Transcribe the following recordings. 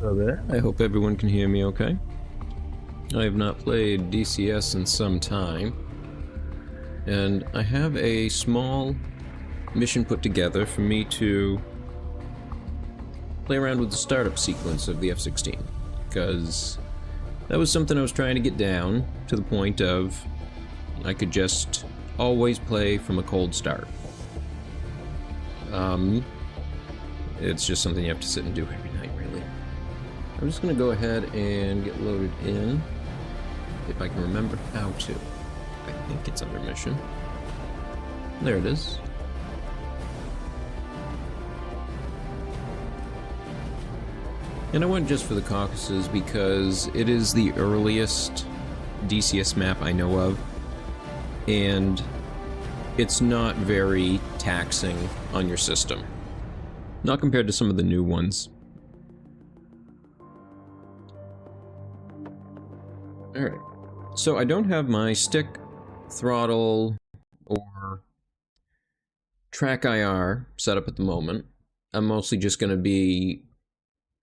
Hello there. I hope everyone can hear me okay. I have not played DCS in some time, and I have a small mission put together for me to play around with the startup sequence of the F-16, because that was something I was trying to get down to the point of I could just always play from a cold start. It's just something you have to sit and do every night, really. I'm just going to go ahead and get loaded in, if I can remember how to. I think it's under mission. There it is. And I went just for the Caucasus because it is the earliest DCS map I know of, and it's not very taxing on your system. Not compared to some of the new ones. Alright, so I don't have my stick, throttle, or track IR set up at the moment. I'm mostly just going to be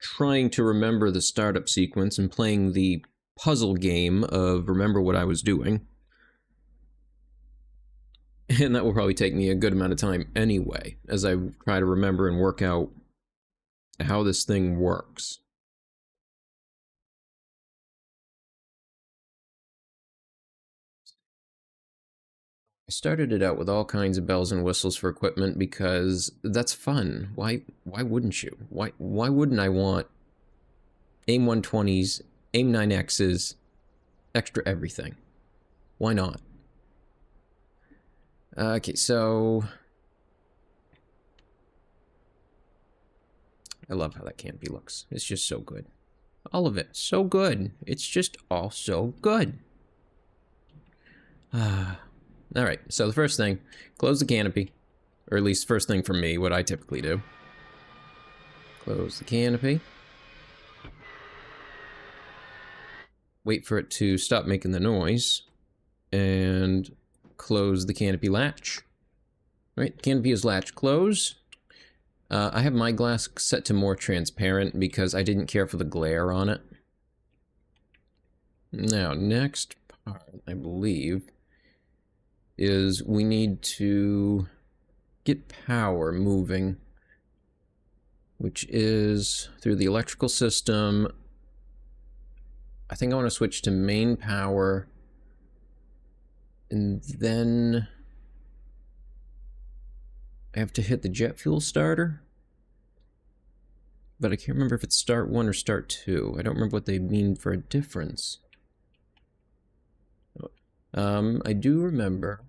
trying to remember the startup sequence and playing the puzzle game of remember what I was doing. And that will probably take me a good amount of time anyway, as I try to remember and work out how this thing works. I started it out with all kinds of bells and whistles for equipment because that's fun. Why wouldn't you? Why wouldn't I want AIM-120s, AIM-9Xs, extra everything? Why not? Okay, so I love how that canopy looks. It's just so good. All of it, so good. It's just all so good. Alright, so the first thing, close the canopy. Or at least first thing for me, what I typically do. Close the canopy. Wait for it to stop making the noise. And close the canopy latch. Right, the canopy is latch closed. I have my glass set to more transparent because I didn't care for the glare on it. Now, next part, I believe, is we need to get power moving, which is through the electrical system. I think I want to switch to main power, and then I have to hit the jet fuel starter, but I can't remember if it's start 1 or start 2. I don't remember what they mean for a difference. I do remember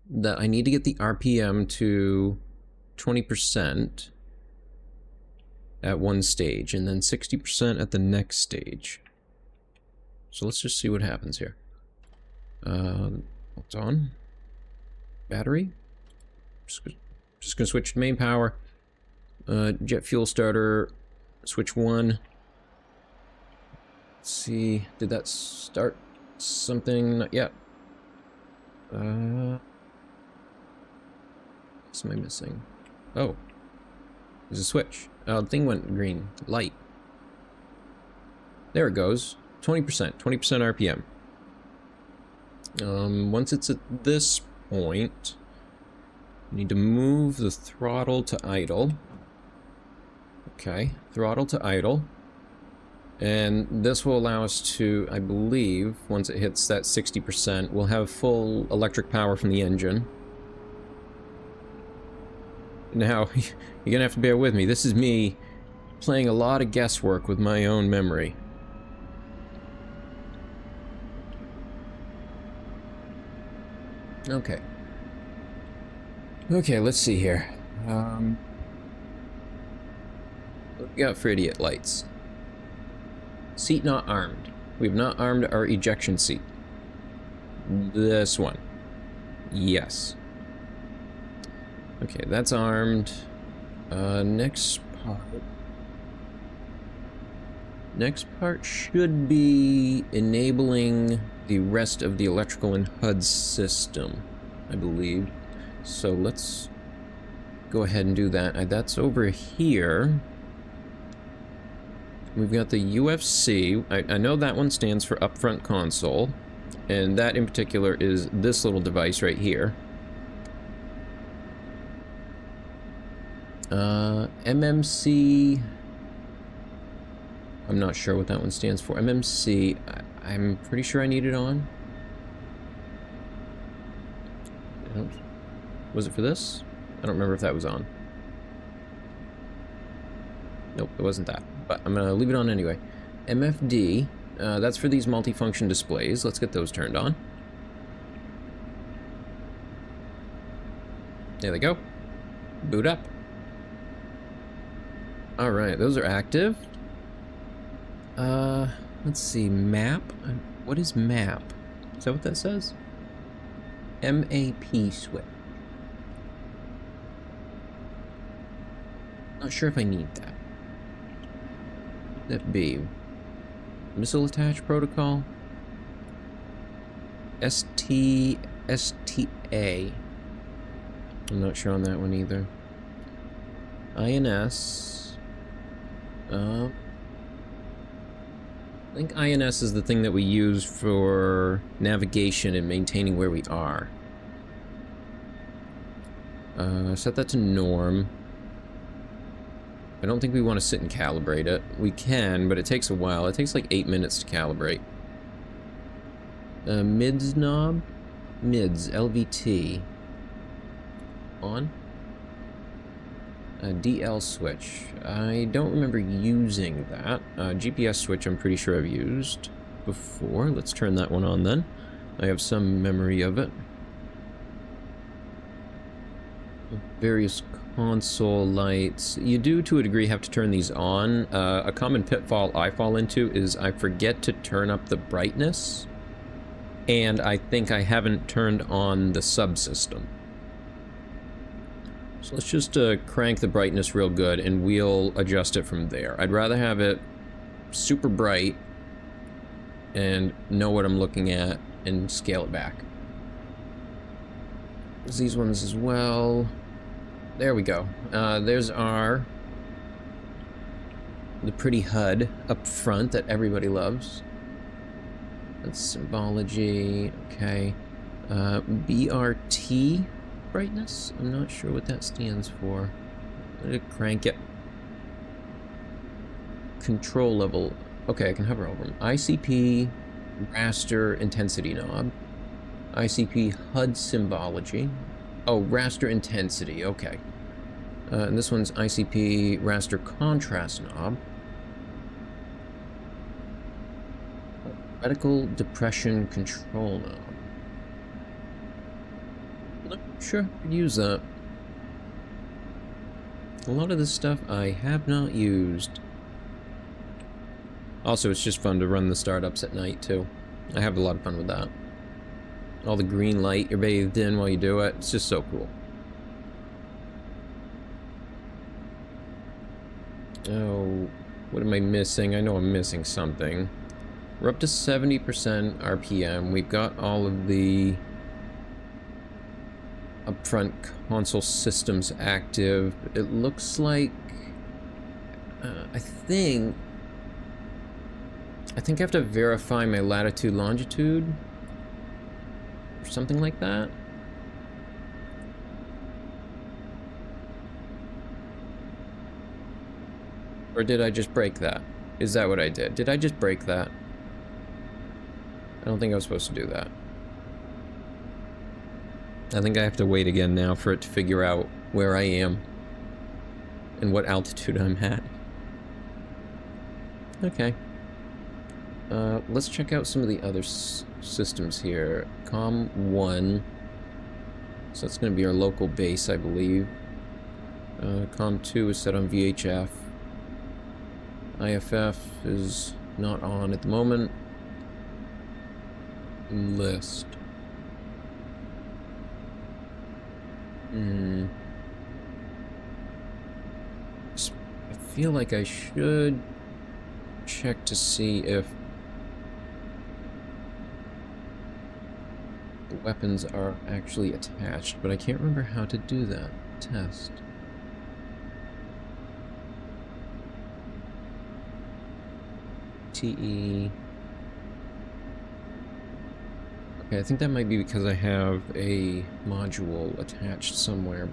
that I need to get the RPM to 20% at one stage, and then 60% at the next stage. So let's just see what happens here. Hold on. Battery. Just gonna switch to main power. Jet fuel starter. Switch 1. Let's see. Did that start something? Not yet. What am I missing? Oh. There's a switch. Oh, the thing went green. Light. There it goes. 20%. 20% RPM. Once it's at this point, I need to move the throttle to idle. Okay, throttle to idle. And this will allow us to, I believe, once it hits that 60%, we'll have full electric power from the engine. Now, you're gonna have to bear with me. This is me playing a lot of guesswork with my own memory. Okay. Okay, let's see here. What we got for idiot lights? Seat not armed. We've not armed our ejection seat. This one. Yes. Okay, that's armed. Next part. Next part should be enabling the rest of the electrical and HUD system, I believe. So let's go ahead and do that. That's over here. We've got the UFC. I know that one stands for Upfront Console, and that in particular is this little device right here. MMC... I'm not sure what that one stands for. MMC, I'm pretty sure I need it on. Was it for this? I don't remember if that was on. Nope, it wasn't that. But I'm gonna leave it on anyway. MFD, that's for these multifunction displays. Let's get those turned on. There they go. Boot up. Alright, those are active. Let's see, map? What is map? Is that what that says? MAP switch. Not sure if I need that. FB. Missile attach protocol. STA. I'm not sure on that one either. INS. I think INS is the thing that we use for navigation and maintaining where we are. Set that to norm. I don't think we want to sit and calibrate it. We can, but it takes a while. It takes like 8 minutes to calibrate. Mids knob? Mids, LVT. On? DL switch. I don't remember using that. GPS switch I'm pretty sure I've used before. Let's turn that one on then. I have some memory of it. Various console lights. You do, to a degree, have to turn these on. A common pitfall I fall into is I forget to turn up the brightness, and I think I haven't turned on the subsystem. So let's just crank the brightness real good, and we'll adjust it from there. I'd rather have it super bright and know what I'm looking at and scale it back. There's these ones as well. There we go. There's the pretty HUD up front that everybody loves. That's symbology. Okay. BRT brightness? I'm not sure what that stands for. I'm gonna crank it. Control level. Okay, I can hover over them. ICP raster intensity knob. ICP HUD symbology. Oh, raster intensity, okay. And this one's ICP raster contrast knob. Reticle depression control knob. Not sure I could use that. A lot of this stuff I have not used. Also, it's just fun to run the startups at night, too. I have a lot of fun with that. All the green light you're bathed in while you do it. It's just so cool. Oh, what am I missing? I know I'm missing something. We're up to 70% RPM. We've got all of the upfront console systems active. It looks like... I think I have to verify my latitude, longitude. Or something like that. Or did I just break that? Is that what I did? Did I just break that? I don't think I was supposed to do that. I think I have to wait again now for it to figure out where I am and what altitude I'm at. Okay. Let's check out some of the other systems here. COM 1. So that's going to be our local base, I believe. COM 2 is set on VHF. IFF is not on at the moment. List. I feel like I should check to see if the weapons are actually attached, but I can't remember how to do that. Test. F-16C. Okay, I think that might be because I have a module attached somewhere.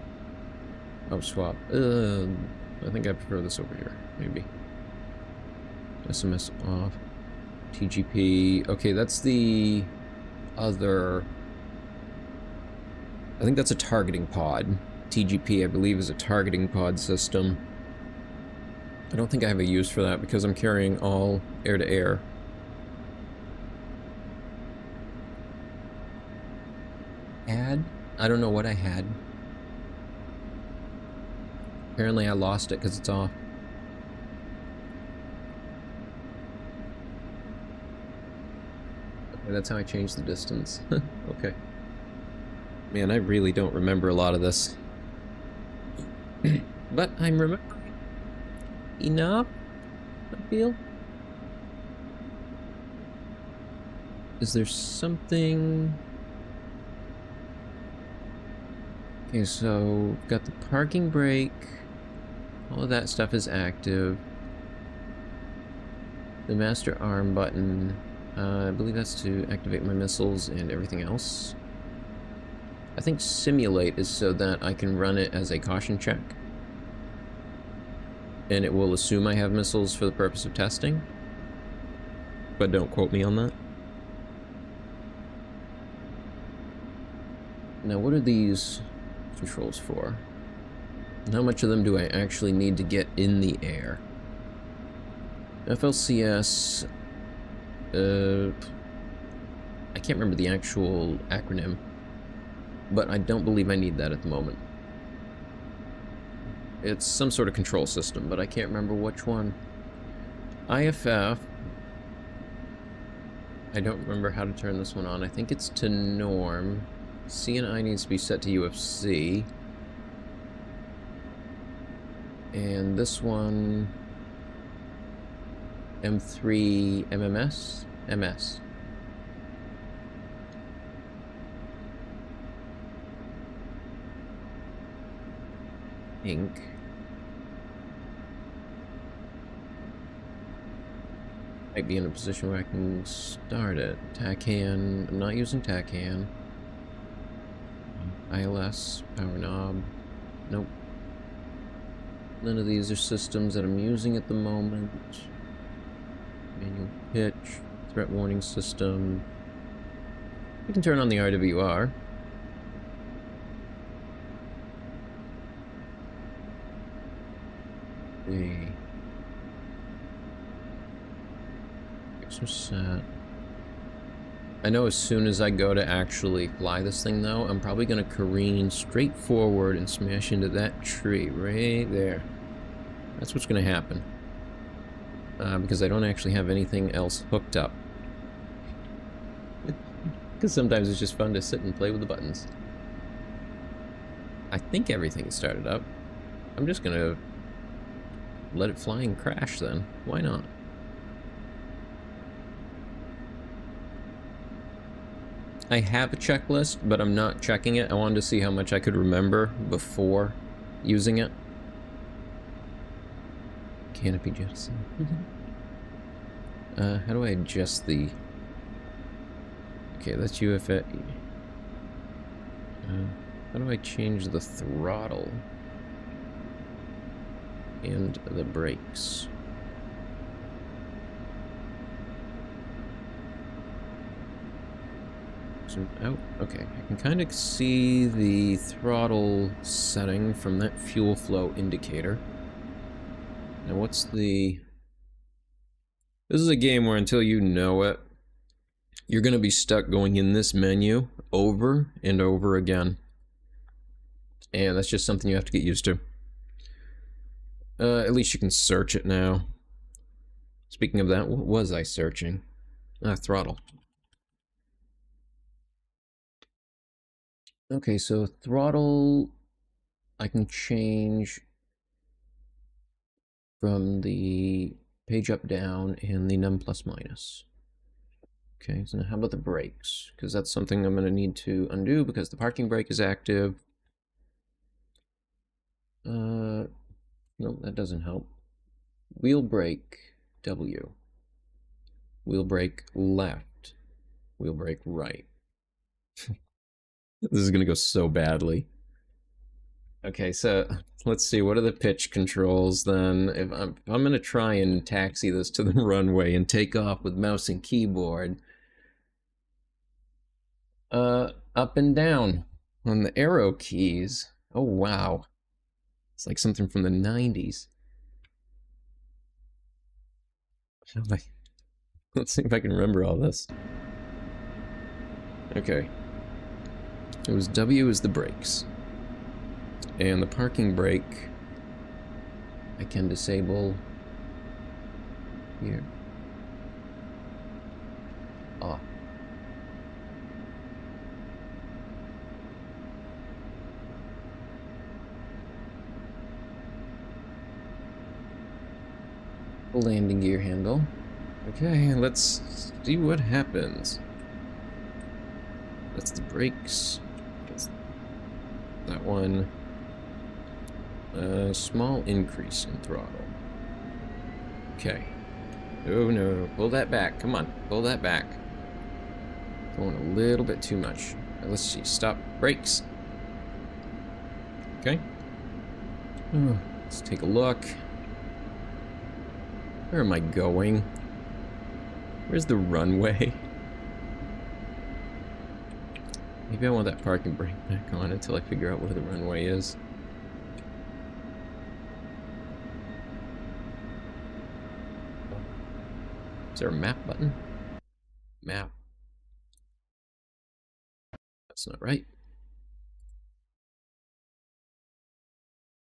Oh, swap. I think I prefer this over here, maybe. SMS off. TGP. Okay, that's the other... I think that's a targeting pod. TGP, I believe, is a targeting pod system. I don't think I have a use for that because I'm carrying all air-to-air. Had? I don't know what I had. Apparently I lost it because it's off. Okay, that's how I changed the distance. Okay. Man, I really don't remember a lot of this. But I'm remembering enough, I feel. Is there something... Okay, so got the parking brake. All of that stuff is active. The master arm button, I believe that's to activate my missiles and everything else. I think simulate is so that I can run it as a caution check. And it will assume I have missiles for the purpose of testing. But don't quote me on that. Now, what are these controls for? And how much of them do I actually need to get in the air? FLCS... I can't remember the actual acronym. But I don't believe I need that at the moment. It's some sort of control system, but I can't remember which one. IFF. I don't remember how to turn this one on. I think it's to norm. C and I needs to be set to UFC. And this one... M3 MMS? MS. Ink. Might be in a position where I can start it. TACAN. I'm not using TACAN. ILS. Power knob. Nope. None of these are systems that I'm using at the moment. Manual pitch. Threat warning system. We can turn on the RWR. Set. I know as soon as I go to actually fly this thing though, I'm probably going to careen straight forward and smash into that tree right there. That's what's going to happen. Because I don't actually have anything else hooked up. Because sometimes it's just fun to sit and play with the buttons. I think everything started up. I'm just going to let it fly and crash then. Why not? I have a checklist, but I'm not checking it. I wanted to see how much I could remember before using it. Canopy jettison. How do I adjust the... Okay, that's UFA. How do I change the throttle? And the brakes? Zoom out. Okay, I can kind of see the throttle setting from that fuel flow indicator. Now what's the... This is a game where until you know it, you're going to be stuck going in this menu over and over again. And that's just something you have to get used to. At least you can search it now. Speaking of that, what was I searching? Throttle. Okay, so throttle, I can change from the page up down and the num plus minus. Okay, so now how about the brakes? Because that's something I'm going to need to undo because the parking brake is active. No, that doesn't help. Wheel brake, W. wheel brake left, wheel brake right. This is gonna go so badly. Okay, so let's see, what are the pitch controls then? If I'm gonna try and taxi this to the runway and take off with mouse and keyboard, up and down on the arrow keys. Oh wow, it's like something from the 90s. Let's see if I can remember all this. Okay. It was W is the brakes. And the parking brake, I can disable here. Ah. Landing gear handle. Okay, let's see what happens. That's the brakes. That's that one. Small increase in throttle. Okay. Oh no, pull that back. Come on, pull that back. Going a little bit too much. Let's see, stop, brakes. Okay. Let's take a look. Where am I going? Where's the runway? Maybe I want that parking brake back on until I figure out where the runway is. Is there a map button? Map. That's not right.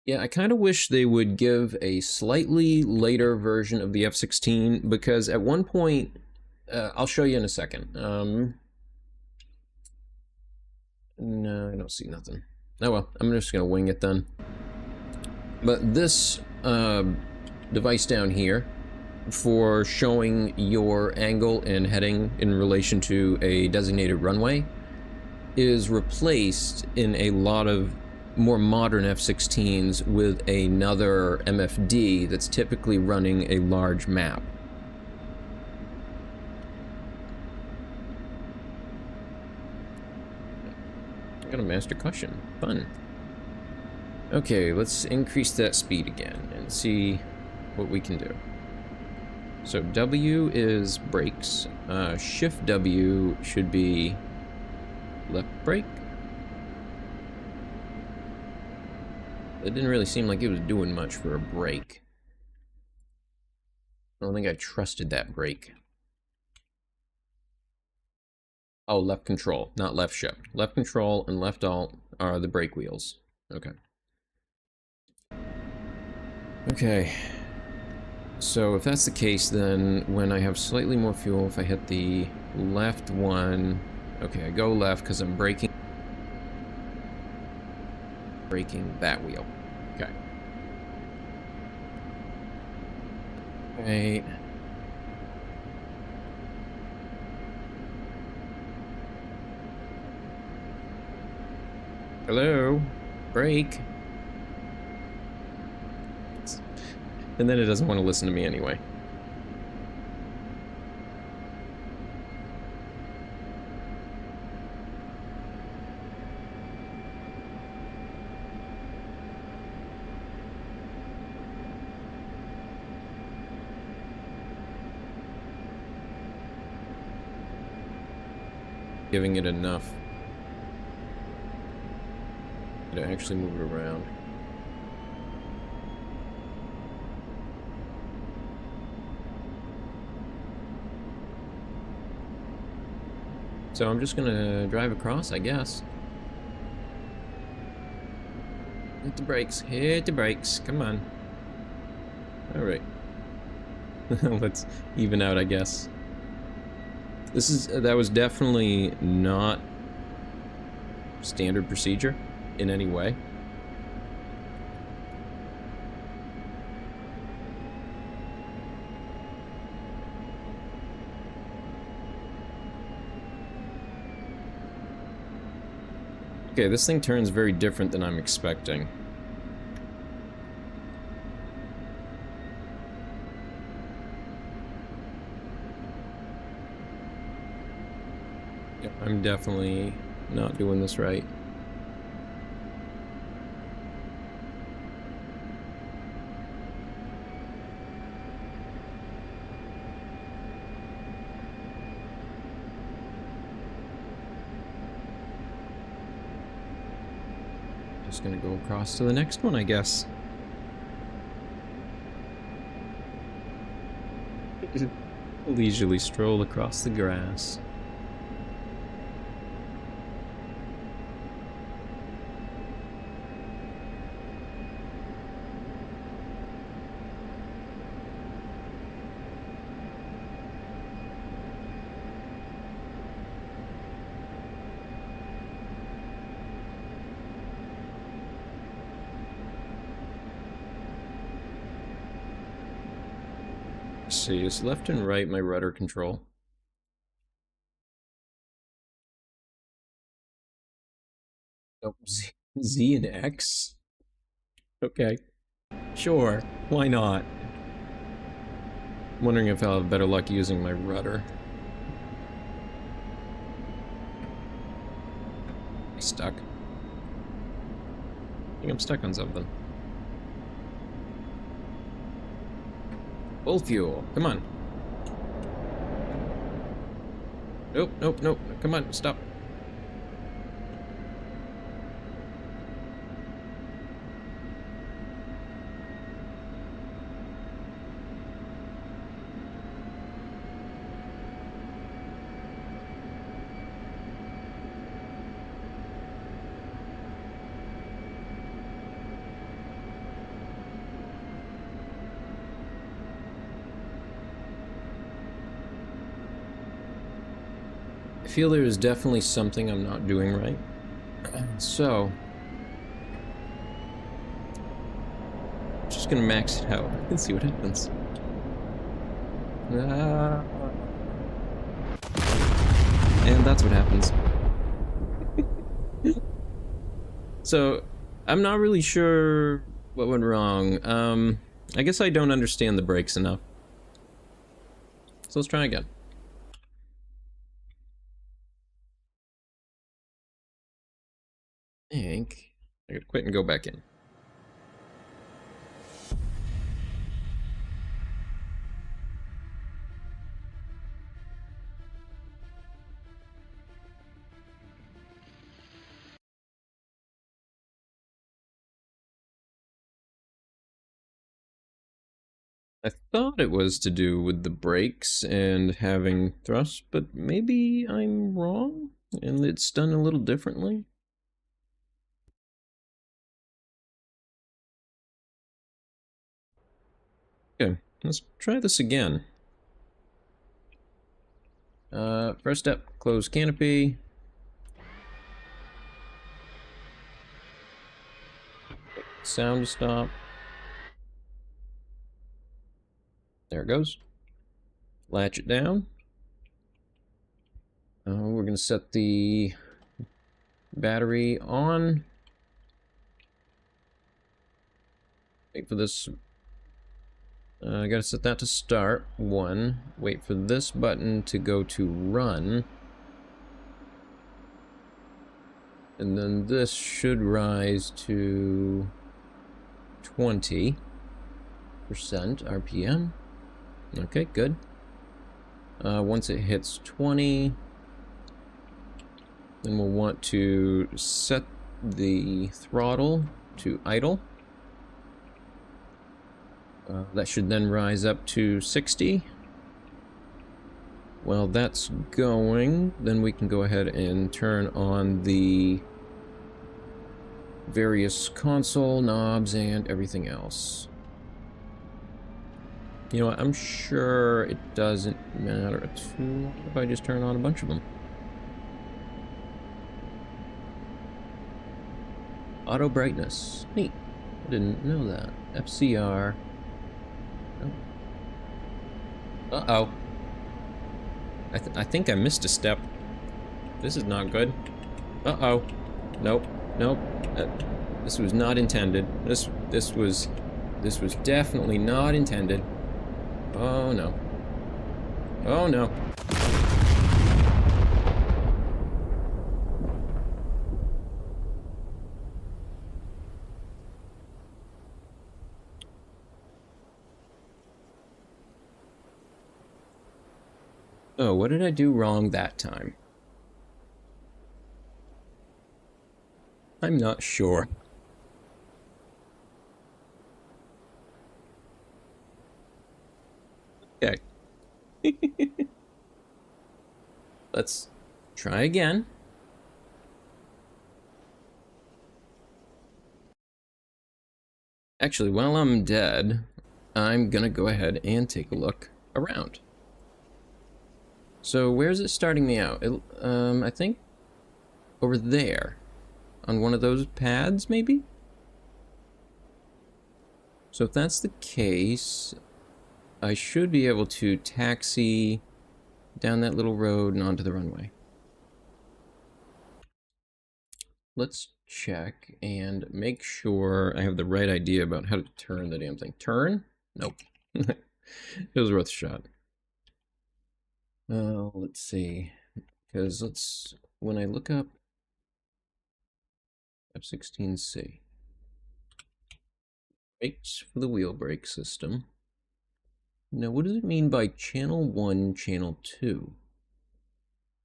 Yeah, I kind of wish they would give a slightly later version of the F-16, because at one point, I'll show you in a second. No, I don't see nothing. Oh well, I'm just gonna wing it then. But this device down here, for showing your angle and heading in relation to a designated runway, is replaced in a lot of more modern F-16s with another MFD that's typically running a large map. I got a master caution. Fun. Okay, let's increase that speed again and see what we can do. So W is brakes. Shift W should be left brake. It didn't really seem like it was doing much for a brake. I don't think I trusted that brake. Oh, left control, not left shift. Left control and left alt are the brake wheels. Okay. Okay. So if that's the case, then when I have slightly more fuel, if I hit the left one, okay, I go left because I'm braking that wheel. Okay. Right. Hello? Brake. And then it doesn't want to listen to me anyway. Giving it enough to actually move it around. So I'm just gonna drive across, I guess. Hit the brakes, hit the brakes, come on. Alright. Let's even out, I guess. That was definitely not standard procedure in any way. Okay, this thing turns very different than I'm expecting. I'm definitely not doing this right. Just gonna go across to the next one, I guess. Leisurely stroll across the grass. See, is left and right my rudder control? Nope. Z and X? Okay. Sure, why not? I'm wondering if I'll have better luck using my rudder. I'm stuck. I think I'm stuck on something. Full fuel. Come on. Nope, nope, nope. Come on, stop. I feel there is definitely something I'm not doing right. So, just gonna max it out and see what happens. And that's what happens. So, I'm not really sure what went wrong. I guess I don't understand the brakes enough. So let's try again. I think I gotta quit and go back in. I thought it was to do with the brakes and having thrust, but maybe I'm wrong and it's done a little differently. Okay, let's try this again. First step, close canopy. Sound to stop. There it goes. Latch it down. We're going to set the battery on. Wait for this. I gotta set that to start. 1. Wait for this button to go to run. And then this should rise to 20% RPM. Okay, good. Once it hits 20, then we'll want to set the throttle to idle. That should then rise up to 60. While that's going, then we can go ahead and turn on the various console knobs and everything else. You know what, I'm sure it doesn't matter too much if I just turn on a bunch of them. Auto brightness. Neat. I didn't know that. FCR. Oh. Uh-oh. I think I missed a step. This is not good. Uh-oh. Nope. Nope. This was not intended. This was definitely not intended. Oh no. Oh no. Oh, what did I do wrong that time? I'm not sure. Okay. Let's try again. Actually, while I'm dead, I'm gonna go ahead and take a look around. So where's it starting me out? I think over there. On one of those pads, maybe? So if that's the case, I should be able to taxi down that little road and onto the runway. Let's check and make sure I have the right idea about how to turn the damn thing. Turn? Nope. It was worth a shot. Let's see. Because when I look up F-16C, brakes for the wheel brake system. Now, what does it mean by channel 1, channel 2?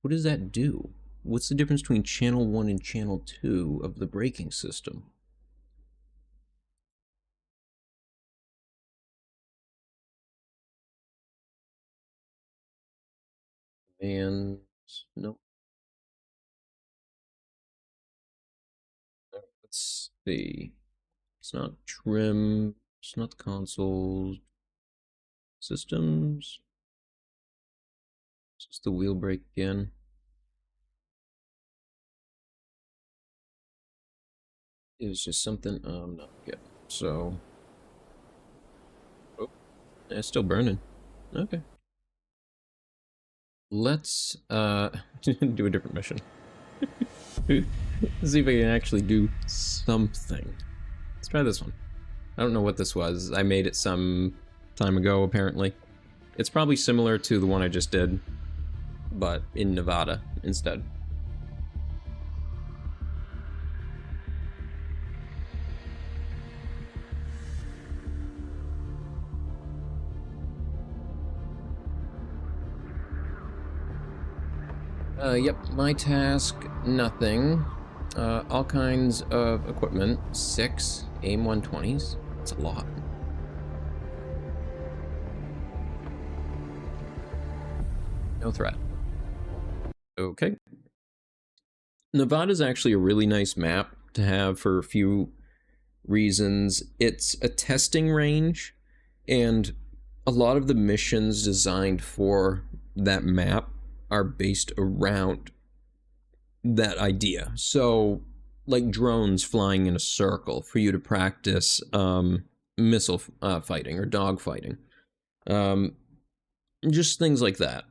What does that do? What's the difference between channel 1 and channel 2 of the braking system? And no, let's see. It's not trim. It's not the consoles. Systems. It's just the wheel brake again. It was just something I'm not getting. So, oh, it's still burning. Okay. Let's do a different mission. See if I can actually do something. Let's try this one. I don't know what this was. I made it some time ago, apparently. It's probably similar to the one I just did, but in Nevada instead. Yep, my task, nothing. All kinds of equipment. 6 AIM 120s. That's a lot. No threat. Okay. Nevada's actually a really nice map to have for a few reasons. It's a testing range, and a lot of the missions designed for that map are based around that idea. So, like drones flying in a circle for you to practice missile fighting or dog fighting. Um, just things like that.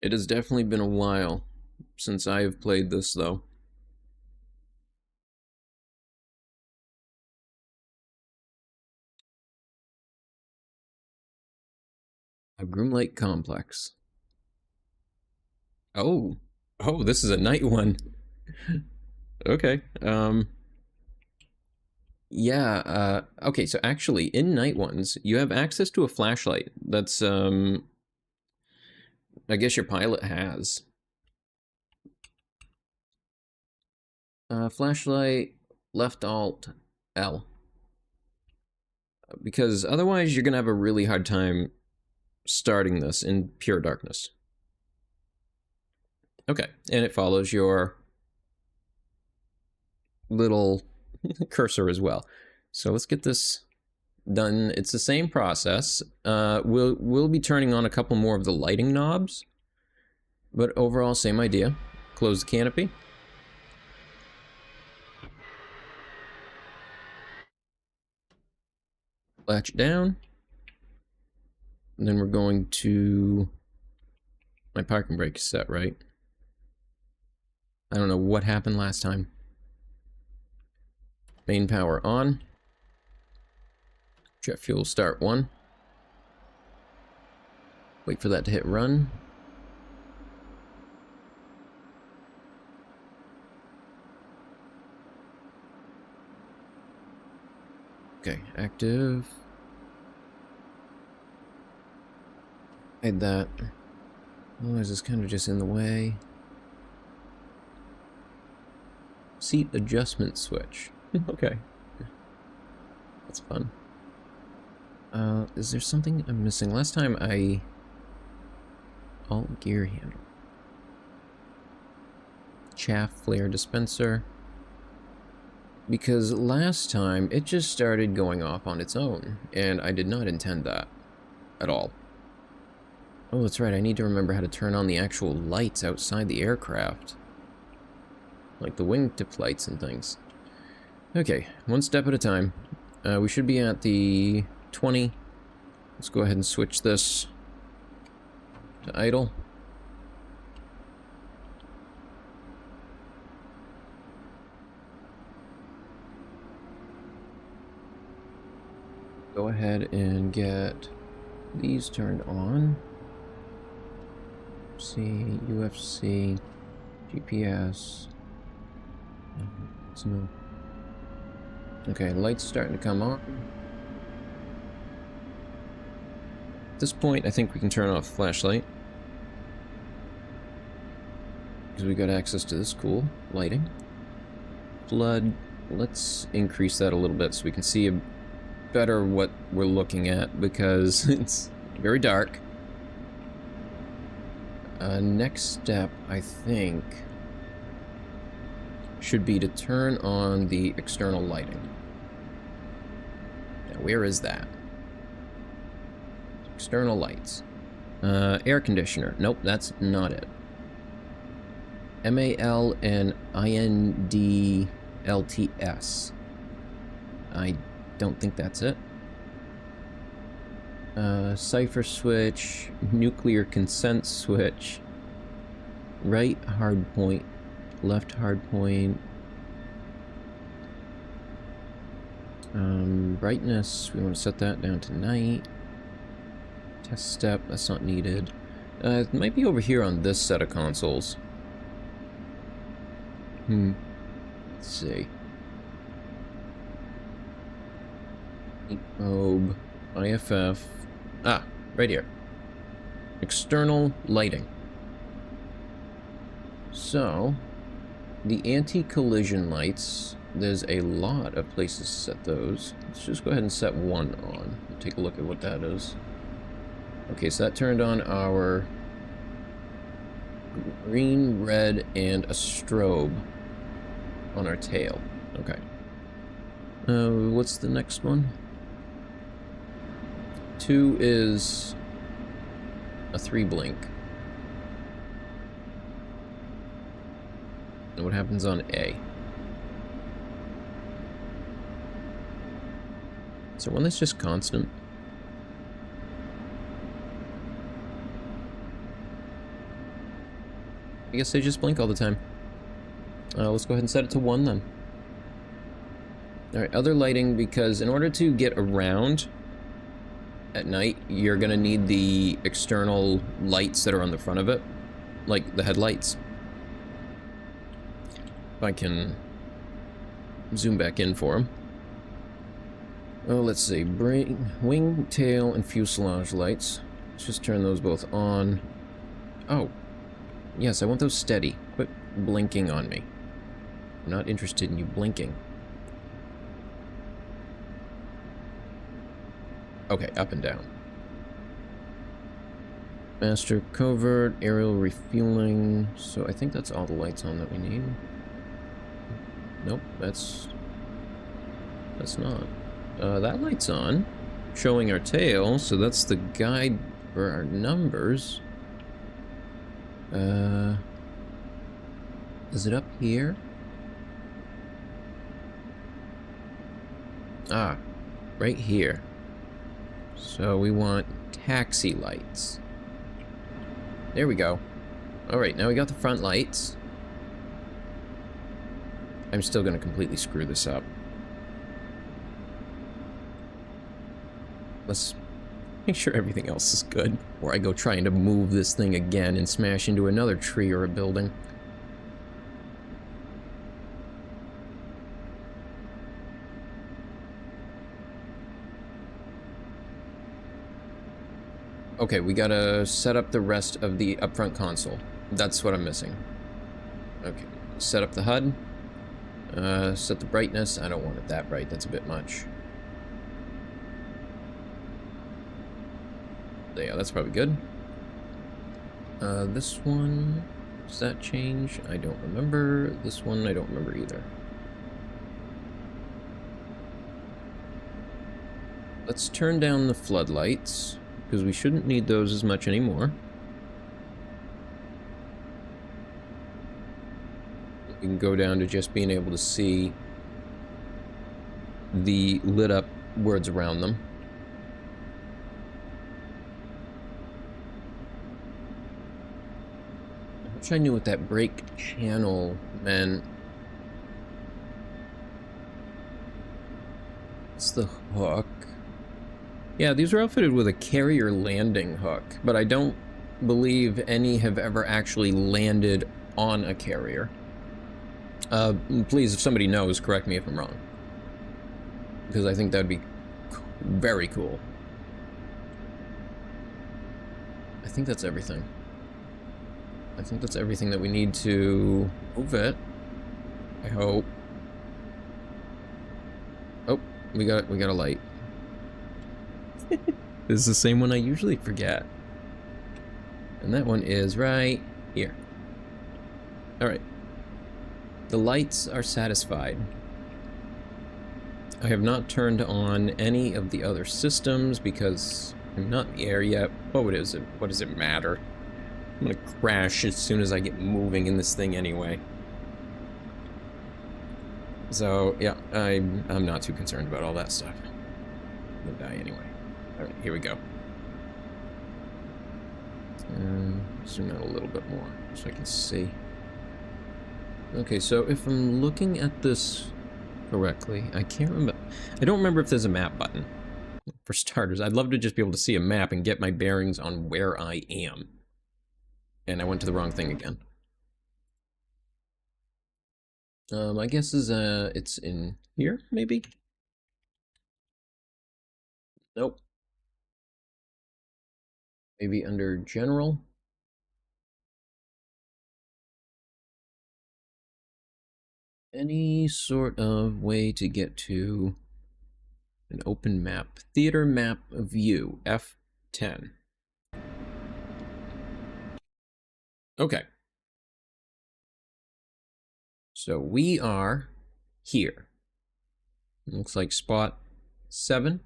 It has definitely been a while since I have played this, though. A Groom Lake Complex. Oh, oh, this is a night one. Okay. Yeah. Okay. So actually, in night ones, you have access to a flashlight. That's I guess your pilot has. Flashlight, left alt, L. Because otherwise, you're gonna have a really hard time starting this in pure darkness. Okay, and it follows your little cursor as well. So let's get this done. It's the same process. We'll be turning on a couple more of the lighting knobs, but overall same idea. Close the canopy. Latch it down. And then we're going to... My parking brake is set, right? I don't know what happened last time. Main power on. Jet fuel start 1. Wait for that to hit run. Okay, active. Hide that. Otherwise, it's kind of just in the way. Seat adjustment switch. Okay. That's fun. Is there something I'm missing? Last time I... Alt gear handle. Chaff flare dispenser. Because last time, it just started going off on its own, and I did not intend that at all. Oh, that's right, I need to remember how to turn on the actual lights outside the aircraft. Like the wingtip lights and things. Okay, one step at a time. We should be at the 20. Let's go ahead and switch this to idle. Go ahead and get these turned on. See, UFC, GPS. No. Okay, lights starting to come on. At this point, I think we can turn off the flashlight. Because we got access to this cool lighting. Flood, let's increase that a little bit so we can see better what we're looking at, because it's very dark. Next step, I think, should be to turn on the external lighting. Now, where is that? External lights. Air conditioner. Nope, that's not it. MAL and INDLTS. I don't think that's it. Cipher switch, nuclear consent switch, right hard point, left hard point, brightness, we want to set that down to night, test step, that's not needed. It might be over here on this set of consoles. Let's see. Probe, IFF. Ah, right here. External lighting. So, the anti-collision lights, there's a lot of places to set those. Let's just go ahead and set one on. Take a look at what that is. Okay, so that turned on our green, red, and a strobe on our tail. Okay. What's the next one? 2 is a 3 blink. And what happens on A? Is there one that's just constant? I guess they just blink all the time. Let's go ahead and set it to 1 then. Alright, other lighting, because in order to get around at night, you're gonna need the external lights that are on the front of it, like the headlights. If I can zoom back in for them. Oh, let's see, wing, tail, and fuselage lights. Let's just turn those both on. Oh, yes, I want those steady. Quit blinking on me. I'm not interested in you blinking. Okay, up and down. Master covert, aerial refueling. So I think that's all the lights on that we need. Nope, that's not. That light's on, showing our tail, so that's the guide for our numbers. Is it up here? Ah, right here. So we want taxi lights. There we go. Alright, now we got the front lights. I'm still gonna completely screw this up. Let's Make sure everything else is good, or I go trying to move this thing again and smash into another tree or a building. Okay, we gotta set up the rest of the upfront console. That's what I'm missing. Okay, set up the HUD. Set the brightness. I don't want it that bright, that's a bit much. Yeah, that's probably good. This one, does that change? I don't remember. This one, I don't remember either. Let's turn down the floodlights, because we shouldn't need those as much anymore. We can go down to just being able to see the lit up words around them. I wish I knew what that brake channel meant. It's the hook. Yeah, these are outfitted with a carrier landing hook, but I don't believe any have ever actually landed on a carrier. Please, if somebody knows, correct me if I'm wrong. Because I think that'd be very cool. I think that's everything. I think that's everything that we need to move it. I hope. Oh, we got a light. This is the same one I usually forget. And that one is right here. Alright. The lights are satisfied. I have not turned on any of the other systems because I'm not in the air yet. What does it matter? I'm gonna crash as soon as I get moving in this thing anyway. So, yeah, I'm not too concerned about all that stuff. I'm gonna die anyway. Alright, here we go. Zoom out a little bit more so I can see. Okay, so if I'm looking at this correctly, I can't remember. I don't remember if there's a map button. For starters, I'd love to just be able to see a map and get my bearings on where I am. And I went to the wrong thing again. My guess is it's in here, maybe? Nope. Maybe under general? Any sort of way to get to an open map. Theater map view, F10. Okay. So we are here. It looks like spot 7.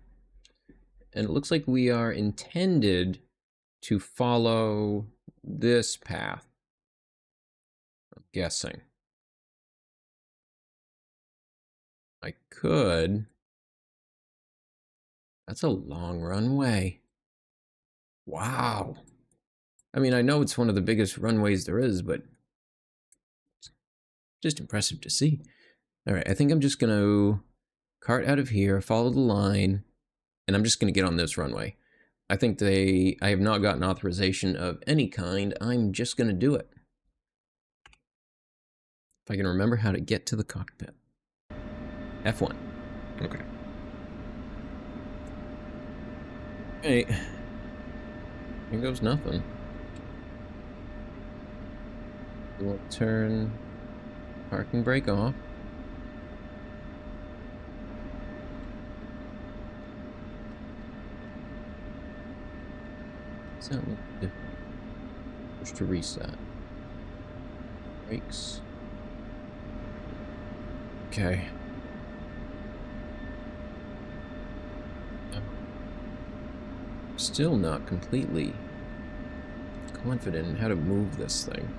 And it looks like we are intended to follow this path. I'm guessing. I could. That's a long runway. Wow. I mean, I know it's one of the biggest runways there is, but it's just impressive to see. All right, I think I'm just going to cart out of here, follow the line, and I'm just going to get on this runway. I think I have not gotten authorization of any kind. I'm just going to do it. If I can remember how to get to the cockpit. F1. Okay. Hey. Here goes nothing. We'll turn parking brake off. Does that look different? Push to reset. Brakes. Okay. Still not completely confident in how to move this thing.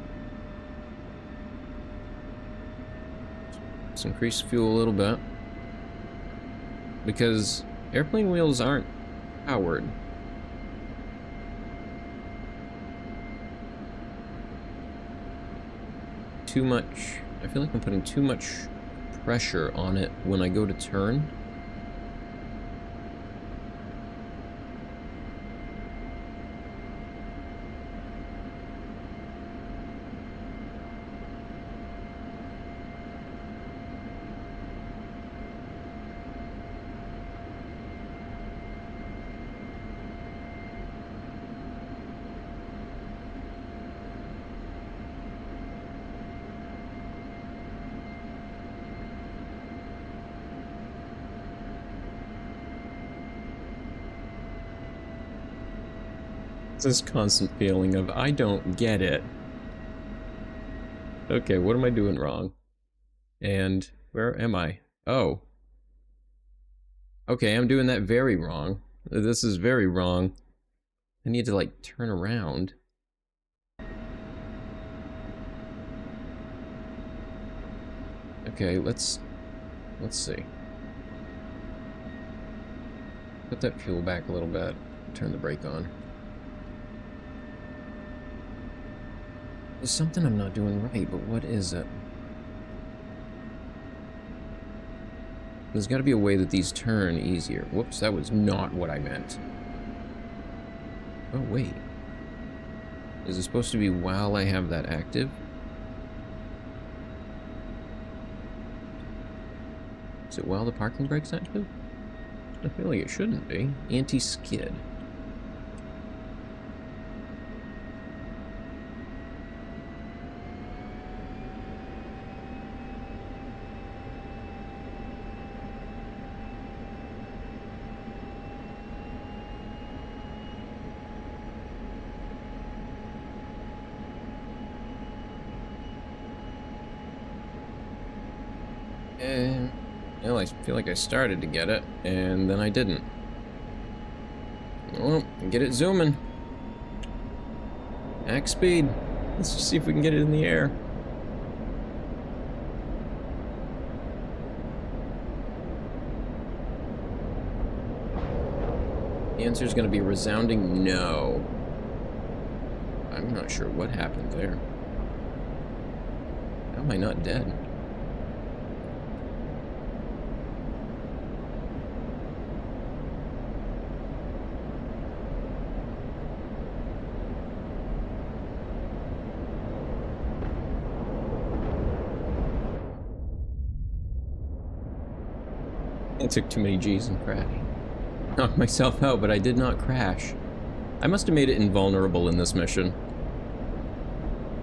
Let's increase fuel a little bit. Because airplane wheels aren't powered. Too much. I feel like I'm putting too much pressure on it when I go to turn. It's this constant feeling of, I don't get it. Okay, what am I doing wrong? And where am I? Oh. Okay, I'm doing that very wrong. This is very wrong. I need to, like, turn around. Okay, let's see. Put that fuel back a little bit. Turn the brake on. There's something I'm not doing right, but what is it? There's got to be a way that these turn easier. Whoops, that was not what I meant. Oh, wait. Is it supposed to be while I have that active? Is it while the parking brake's active? I feel like it shouldn't be. Anti-skid. Well, I feel like I started to get it, and then I didn't. Well, get it zooming. Max speed. Let's just see if we can get it in the air. The answer is going to be resounding no. I'm not sure what happened there. How am I not dead? I took too many G's and crashed. Knocked myself out, but I did not crash. I must have made it invulnerable in this mission.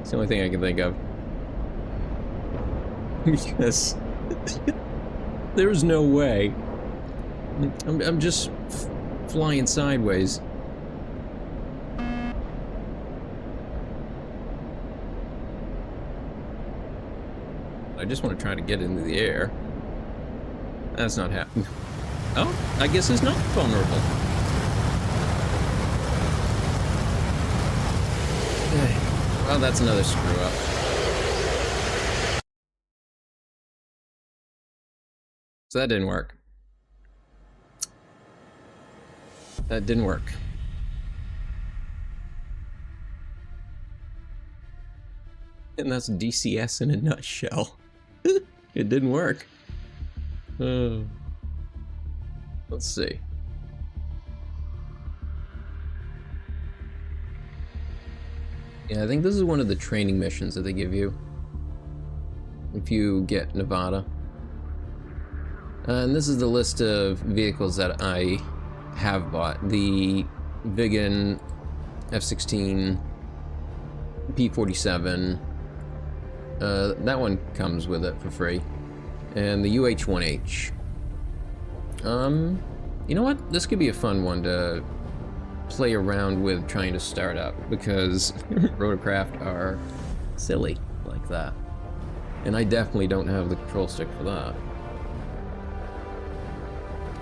It's the only thing I can think of. Because there's no way. I'm just flying sideways. I just want to try to get into the air. That's not happening. Oh, I guess it's not vulnerable. Okay. Well, that's another screw up. So that didn't work. That didn't work. And that's DCS in a nutshell. It didn't work. Let's see. Yeah, I think this is one of the training missions that they give you if you get Nevada. And this is the list of vehicles that I have bought. The Viggen, F-16, P-47. That one comes with it for free. And the UH-1H. You know what? This could be a fun one to play around with trying to start up, because rotorcraft are silly like that. And I definitely don't have the control stick for that.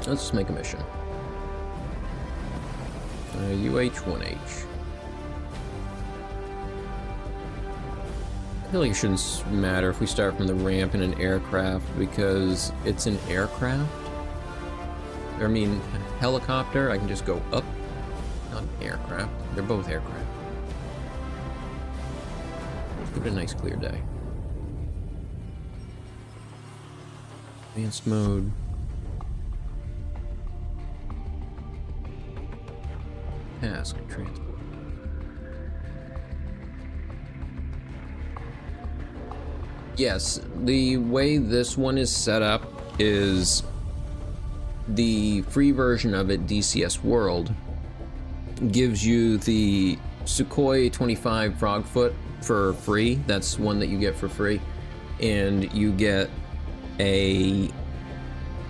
Let's just make a mission. UH-1H. I feel like it shouldn't matter if we start from the ramp in an aircraft, because it's an aircraft. I mean, a helicopter, I can just go up. Not an aircraft. They're both aircraft. Let's give it a nice clear day. Advanced mode. Task transport. Yes, the way this one is set up is the free version of it, DCS World, gives you the Sukhoi 25 Frogfoot for free. That's one that you get for free. And you get a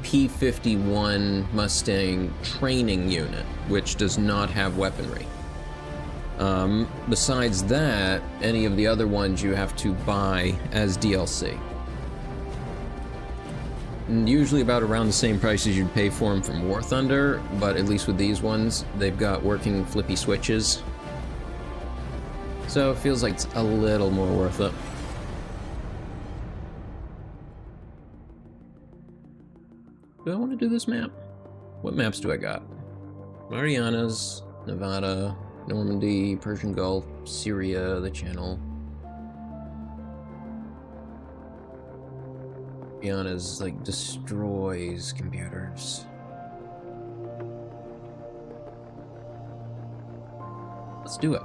P-51 Mustang training unit, which does not have weaponry. Besides that, any of the other ones you have to buy as DLC. And usually about around the same price as you'd pay for them from War Thunder, but at least with these ones, they've got working flippy switches. So it feels like it's a little more worth it. Do I want to do this map? What maps do I got? Marianas, Nevada, Normandy, Persian Gulf, Syria, the Channel. Marianas, like, destroys computers. Let's do it.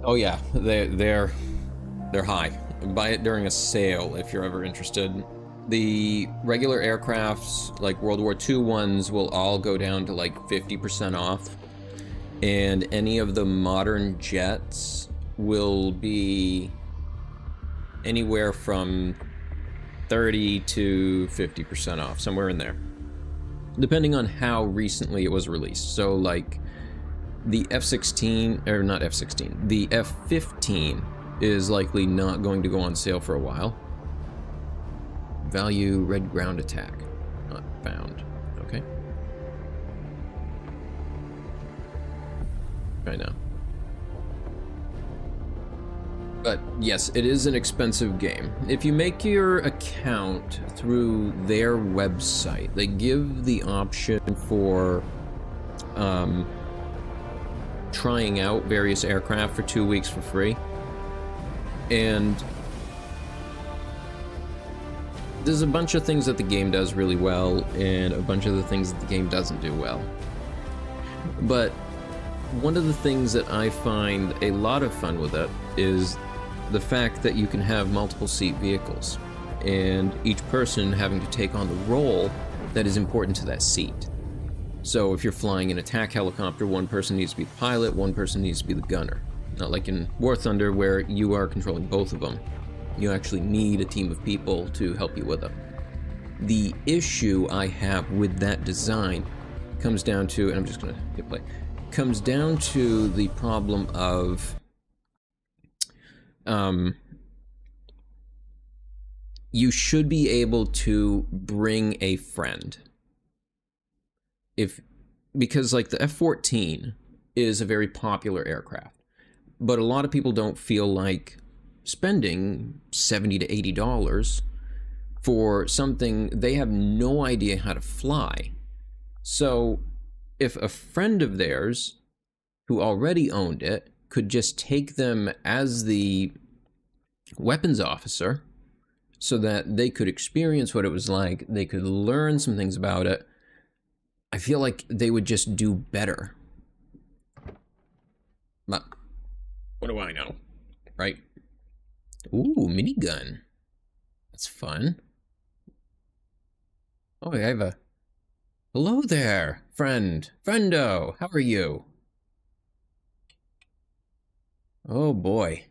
Oh yeah, they're high. Buy it during a sale if you're ever interested. The regular aircrafts, like World War II ones, will all go down to like 50% off. And any of the modern jets will be anywhere from 30 to 50% off, somewhere in there. Depending on how recently it was released. So like the F-16, or not F-16, the F-15 is likely not going to go on sale for a while. Value red ground attack. Not found. Okay. Right now. But yes, it is an expensive game. If you make your account through their website, they give the option for trying out various aircraft for 2 weeks for free. And there's a bunch of things that the game does really well and a bunch of the things that the game doesn't do well. But one of the things that I find a lot of fun with it is the fact that you can have multiple seat vehicles and each person having to take on the role that is important to that seat. So if you're flying an attack helicopter, one person needs to be the pilot, one person needs to be the gunner. Not like in War Thunder where you are controlling both of them. You actually need a team of people to help you with it. The issue I have with that design comes down to, and I'm just gonna hit play, comes down to the problem of you should be able to bring a friend. Because like the F-14 is a very popular aircraft, but a lot of people don't feel like spending $70 to $80 for something they have no idea how to fly. So if a friend of theirs who already owned it could just take them as the weapons officer so that they could experience what it was like, they could learn some things about it, I feel like they would just do better. But what do I know, right? Ooh, minigun. That's fun. Oh, I have a... Hello there, friend. Friendo, how are you? Oh boy.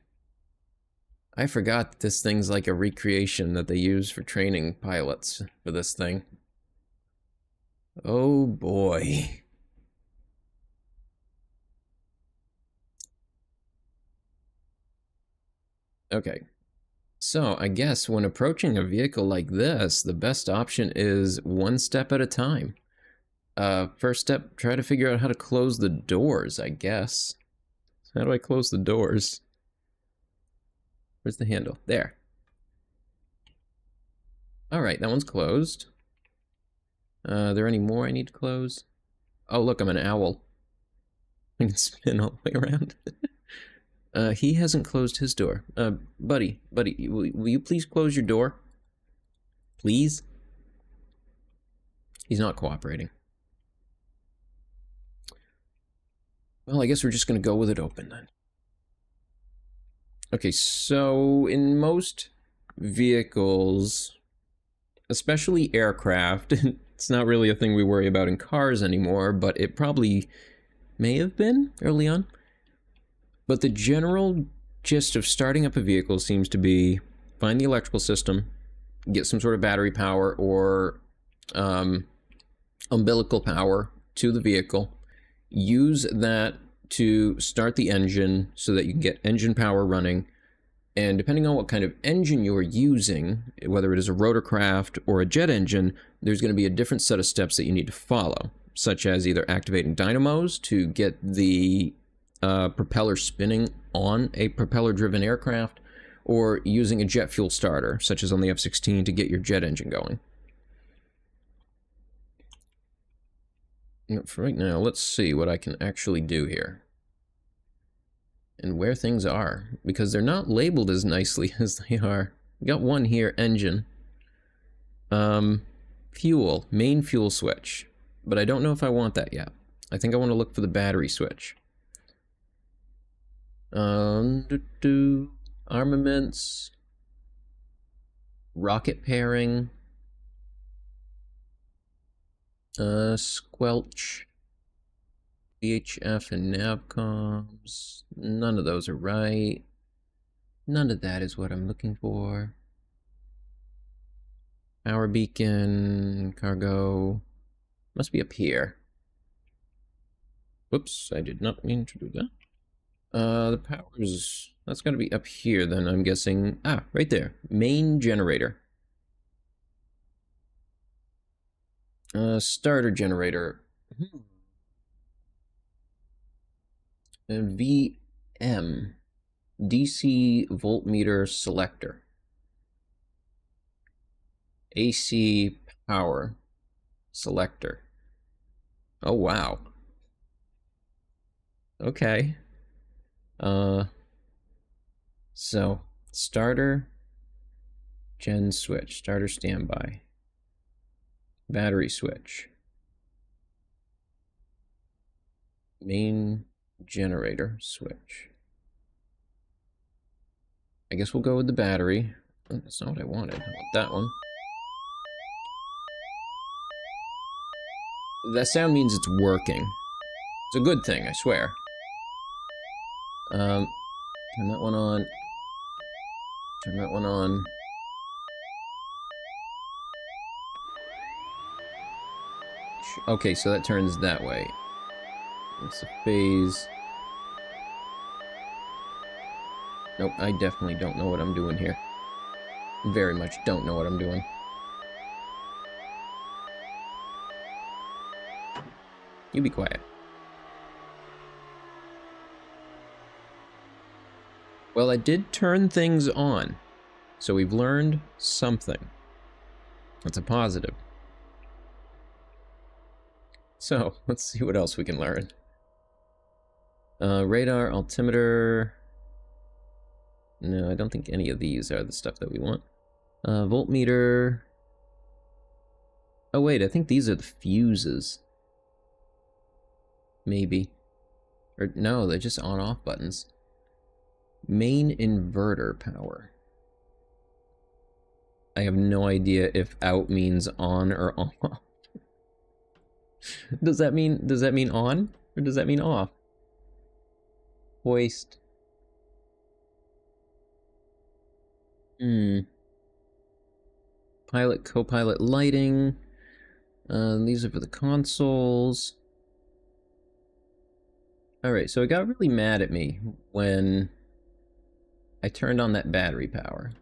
I forgot that this thing's like a recreation that they use for training pilots for this thing. Oh boy. Okay. So I guess when approaching a vehicle like this, the best option is one step at a time. First step, try to figure out how to close the doors, I guess. How do I close the doors? Where's the handle? There. Alright, that one's closed. Are there any more I need to close? Oh, look, I'm an owl. I can spin all the way around. He hasn't closed his door. Buddy, will you please close your door? Please? He's not cooperating. Well, I guess we're just gonna go with it open then. Okay, so in most vehicles, especially aircraft, it's not really a thing we worry about in cars anymore, but it probably may have been early on. But the general gist of starting up a vehicle seems to be find the electrical system, get some sort of battery power or umbilical power to the vehicle, use that to start the engine so that you can get engine power running. And depending on what kind of engine you're using, whether it is a rotorcraft or a jet engine, there's going to be a different set of steps that you need to follow, such as either activating dynamos to get the propeller spinning on a propeller-driven aircraft, or using a jet fuel starter, such as on the F-16, to get your jet engine going. For right now, let's see what I can actually do here. And where things are, because they're not labeled as nicely as they are. Got one here, engine. Fuel, main fuel switch. But I don't know if I want that yet. I think I want to look for the battery switch. Armaments. Rocket pairing. Squelch. VHF and navcoms. None of those are right. None of that is what I'm looking for. Power beacon, cargo. Must be up here. Whoops, I did not mean to do that. The powers, that's gotta be up here then, I'm guessing. Ah, right there. Main generator. Starter generator. VM. DC voltmeter selector. AC power selector. Oh, wow. Okay. So, starter, gen switch, starter standby, battery switch, main generator switch. I guess we'll go with the battery. Oh, that's not what I wanted. I want that one. That sound means it's working. It's a good thing, I swear. Turn that one on. Turn that one on. Okay, so that turns that way. It's a phase. Nope, I definitely don't know what I'm doing here. Very much don't know what I'm doing. You be quiet. Well, I did turn things on, so we've learned something. That's a positive. So, let's see what else we can learn. Radar, altimeter. No, I don't think any of these are the stuff that we want. Voltmeter. Oh wait, I think these are the fuses. Maybe. Or no, they're just on-off buttons. Main inverter power. I have no idea if out means on or off. Does that mean on? Or does that mean off? Hoist. Pilot, co-pilot lighting. These are for the consoles. Alright, so it got really mad at me when I turned on that battery power.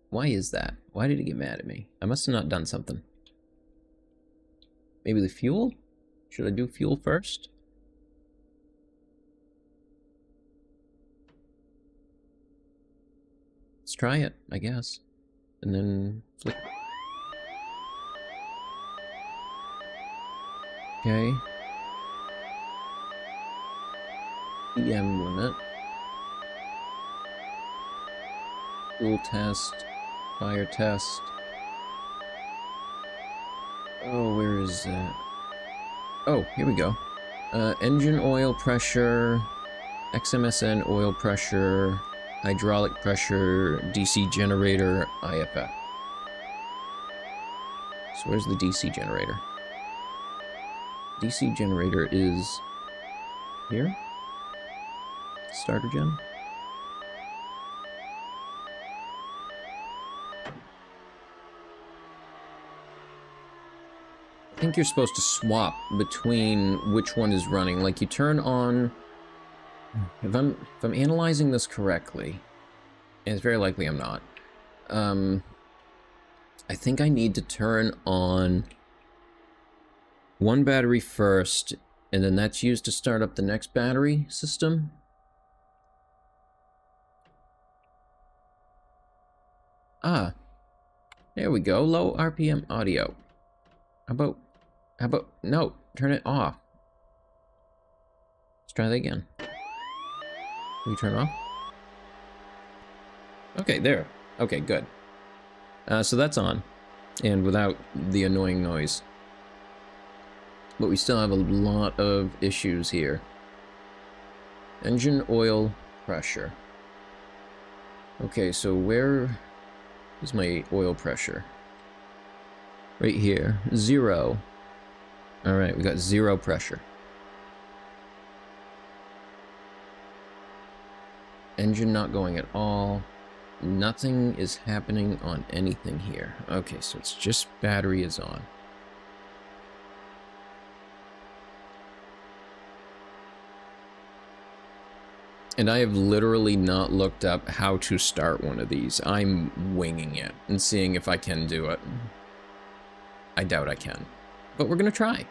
Why is that? Why did it get mad at me? I must have not done something. Maybe the fuel? Should I do fuel first? Let's try it, I guess. And then flick. Okay. EM limit. Fuel test. Fire test. Oh, where is that? Oh, here we go. Engine oil pressure, XMSN oil pressure, hydraulic pressure, DC generator, IFF. So where's the DC generator? DC generator is here? Starter gen? think you're supposed to swap between which one is running. Like, you turn on... If I'm analyzing this correctly, and it's very likely I'm not, I think I need to turn on one battery first, and then that's used to start up the next battery system. Ah, there we go. Low RPM audio. How about, no, turn it off. Let's try that again. Can you turn it off? Okay, there. Okay, good. So that's on, and without the annoying noise. But we still have a lot of issues here. Engine oil pressure. Okay, so where is my oil pressure? Right here, 0. All right, we got 0 pressure. Engine not going at all. Nothing is happening on anything here. Okay, so it's just battery is on. And I have literally not looked up how to start one of these. I'm winging it and seeing if I can do it. I doubt I can, but we're gonna try.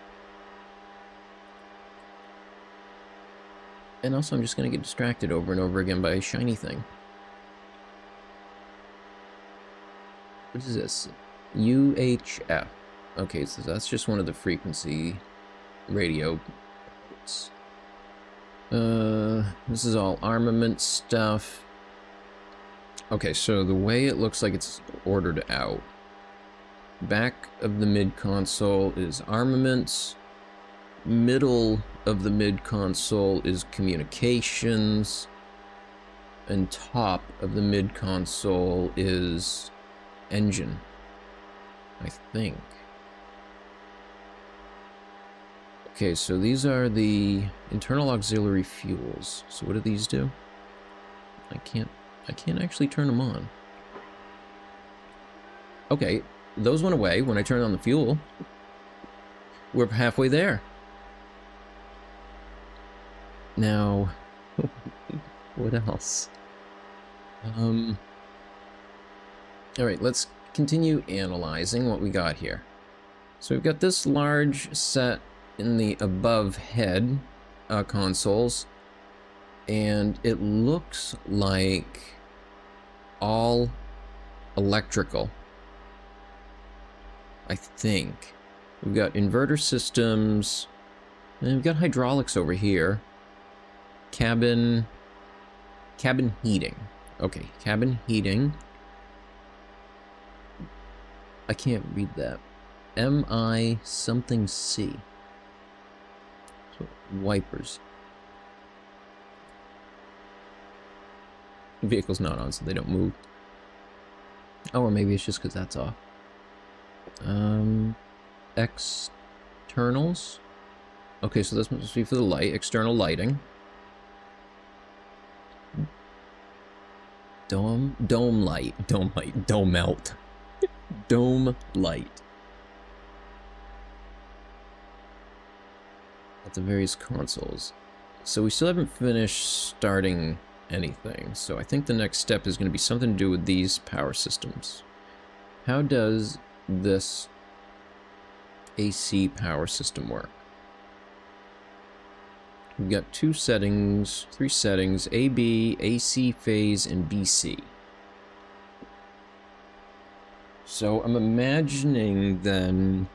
And also, I'm just gonna get distracted over and over again by a shiny thing. What is this? UHF. Okay, so that's just one of the frequency radio ports. This is all armament stuff. Okay, so the way it looks like it's ordered out. Back of the mid-console is armaments. Middle of the mid-console is communications. And top of the mid-console is engine, I think. Okay, so these are the internal auxiliary fuels. So what do these do? I can't actually turn them on. Okay, those went away when I turned on the fuel. We're halfway there. Now, what else? Alright, let's continue analyzing what we got here. So we've got this large set in the above head consoles, and it looks like all electrical, I think. We've got inverter systems, and we've got hydraulics over here. Cabin heating. Okay, cabin heating. I can't read that. MI something C. So, wipers. The vehicle's not on, so they don't move. Oh, or maybe it's just because that's off. Externals. Okay, so this must be for the light. External lighting. Dome light. Dome melt. Dome light. At the various consoles. So we still haven't finished starting anything. So I think the next step is going to be something to do with these power systems. How does this AC power system work? We've got three settings, AB, AC phase, and BC. So I'm imagining then,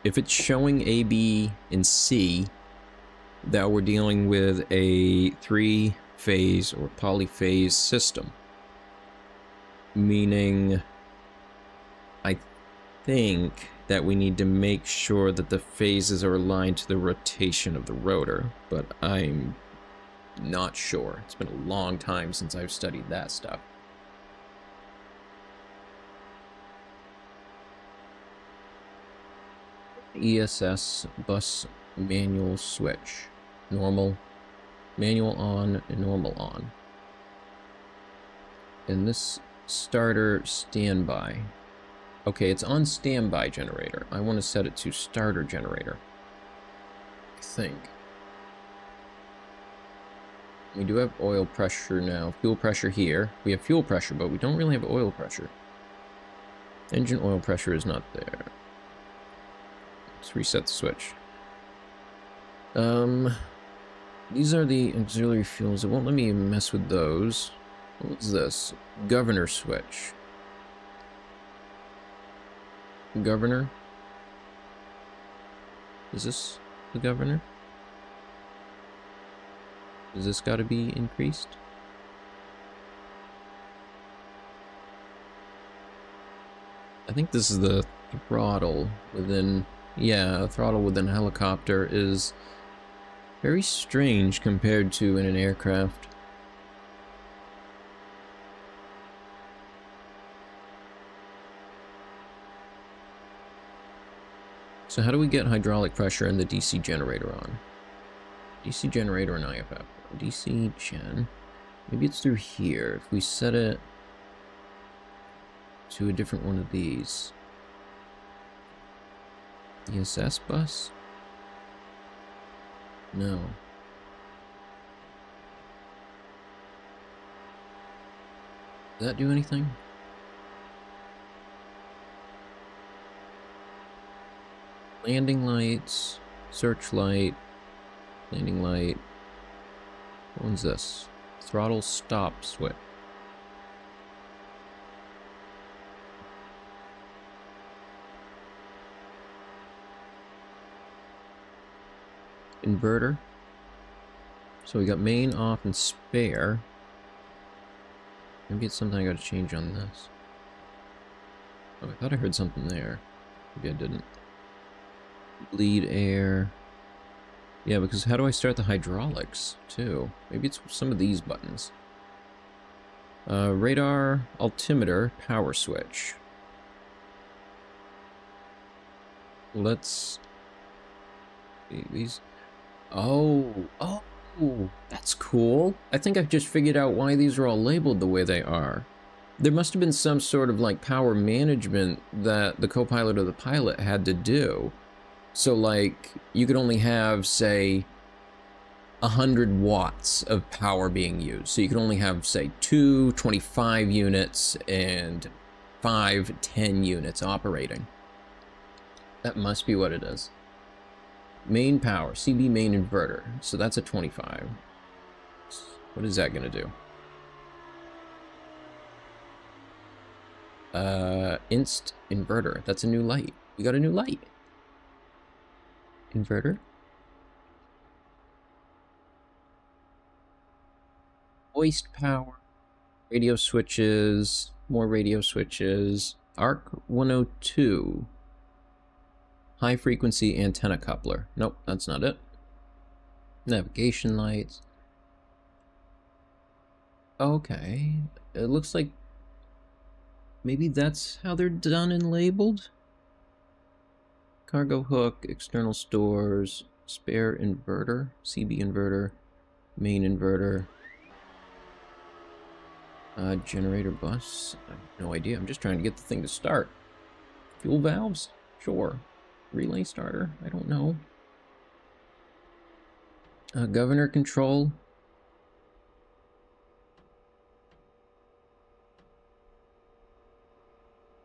if it's showing AB and C, that we're dealing with a 3-phase or polyphase system. Meaning, I think that we need to make sure that the phases are aligned to the rotation of the rotor, but I'm not sure. It's been a long time since I've studied that stuff. ESS bus manual switch. Normal, manual on, and normal on. And this starter standby. Okay, it's on standby generator. I want to set it to starter generator. I think. We do have oil pressure now. Fuel pressure here. We have fuel pressure, but we don't really have oil pressure. Engine oil pressure is not there. Let's reset the switch. These are the auxiliary fuels. It won't let me mess with those. What's this? Governor switch. Governor? Is this the governor? Does this gotta be increased? I think this is the throttle within... Yeah, a throttle within a helicopter is very strange compared to in an aircraft. So how do we get hydraulic pressure in the DC generator on? DC generator and IFF. DC gen. Maybe it's through here. If we set it to a different one of these. ESS bus? No. Does that do anything? Landing lights, searchlight, landing light. What one's this? Throttle stop switch. Inverter. So we got main, off, and spare. Maybe it's something I gotta change on this. Oh, I thought I heard something there. Maybe I didn't. Bleed air. Yeah, because how do I start the hydraulics, too? Maybe it's some of these buttons. Radar, altimeter, power switch. Let's... These... Oh, that's cool. I think I've just figured out why these are all labeled the way they are. There must have been some sort of, like, power management that the co-pilot or the pilot had to do. So, like, you could only have, say, 100 watts of power being used. So you could only have, say, 2 25 units and 5 10 units operating. That must be what it is. Main power, CB main inverter. So that's a 25. What is that going to do? Inst inverter. That's a new light. We got a new light. Inverter. Hoist power. Radio switches. More radio switches. ARC 102. High frequency antenna coupler. Nope, that's not it. Navigation lights. Okay. It looks like maybe that's how they're done and labeled. Cargo hook, external stores, spare inverter, CB inverter, main inverter, generator bus. I have no idea. I'm just trying to get the thing to start. Fuel valves? Sure. Relay starter? I don't know. Governor control.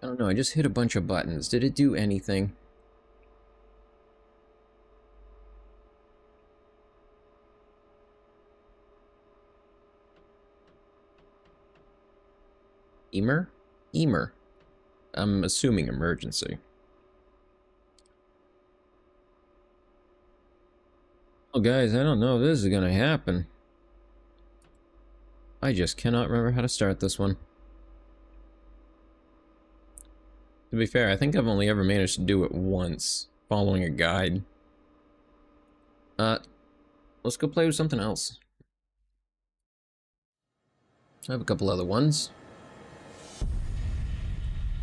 I don't know. I just hit a bunch of buttons. Did it do anything? Emer? Emer. I'm assuming emergency. Oh, guys, I don't know if this is gonna happen. I just cannot remember how to start this one. To be fair, I think I've only ever managed to do it once, following a guide. Let's go play with something else. I have a couple other ones.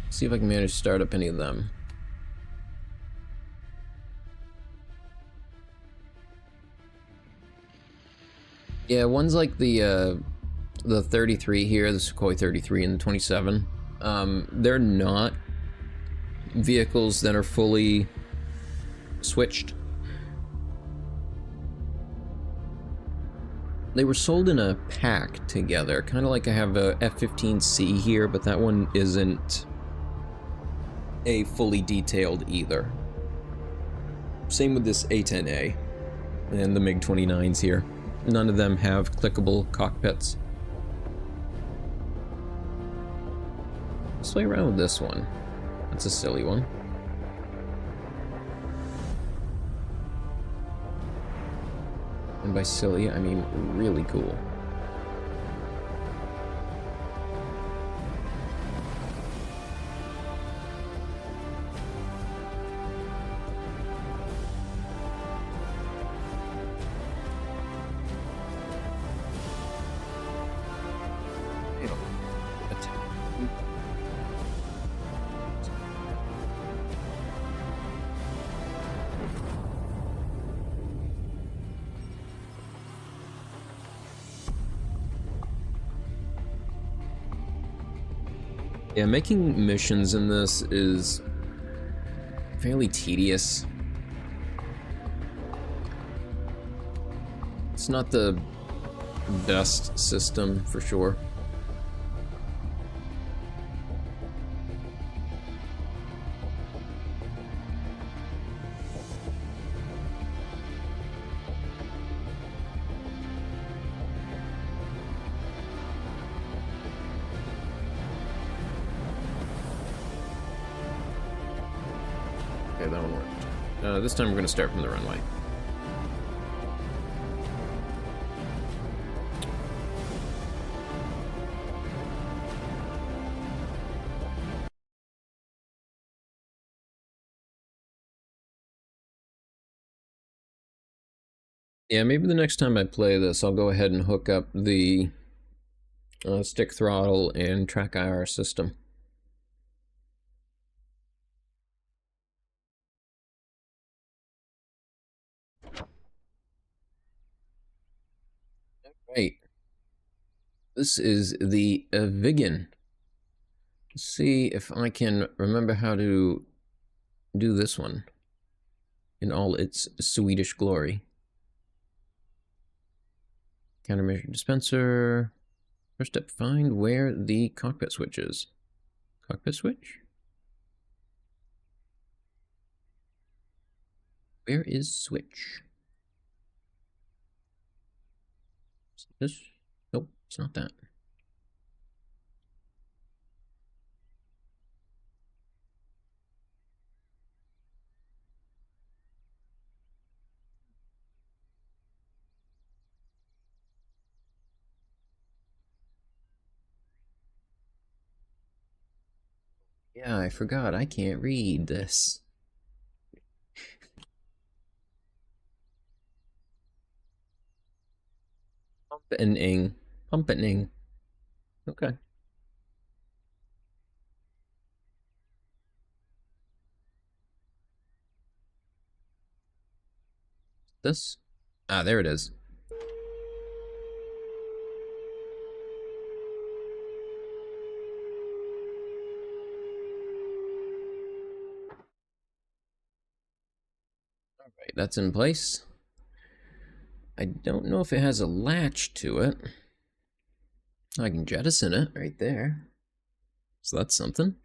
See if I can manage to start up any of them. Yeah, one's like the 33 here, the Sukhoi 33 and the 27. They're not vehicles that are fully switched. They were sold in a pack together, kind of like I have a F-15C here, but that one isn't a fully detailed either. Same with this A-10A and the MiG-29s here. None of them have clickable cockpits. Let's play around with this one. That's a silly one. And by silly, I mean really cool. Yeah, making missions in this is fairly tedious. It's not the best system for sure. Okay, that one worked. This time we're going to start from the runway. Yeah, maybe the next time I play this, I'll go ahead and hook up the stick throttle and track IR system. Right. This is the Viggen. Let's see if I can remember how to do this one in all its Swedish glory. Countermeasure dispenser. First step, find where the cockpit switch is. Cockpit switch? Where is switch? Is it this? Nope, it's not that. Yeah, I forgot. I can't read this. Pumpening. Pumpening. Okay. This? Ah, there it is. Alright, that's in place. I don't know if it has a latch to it. I can jettison it right there. So that's something.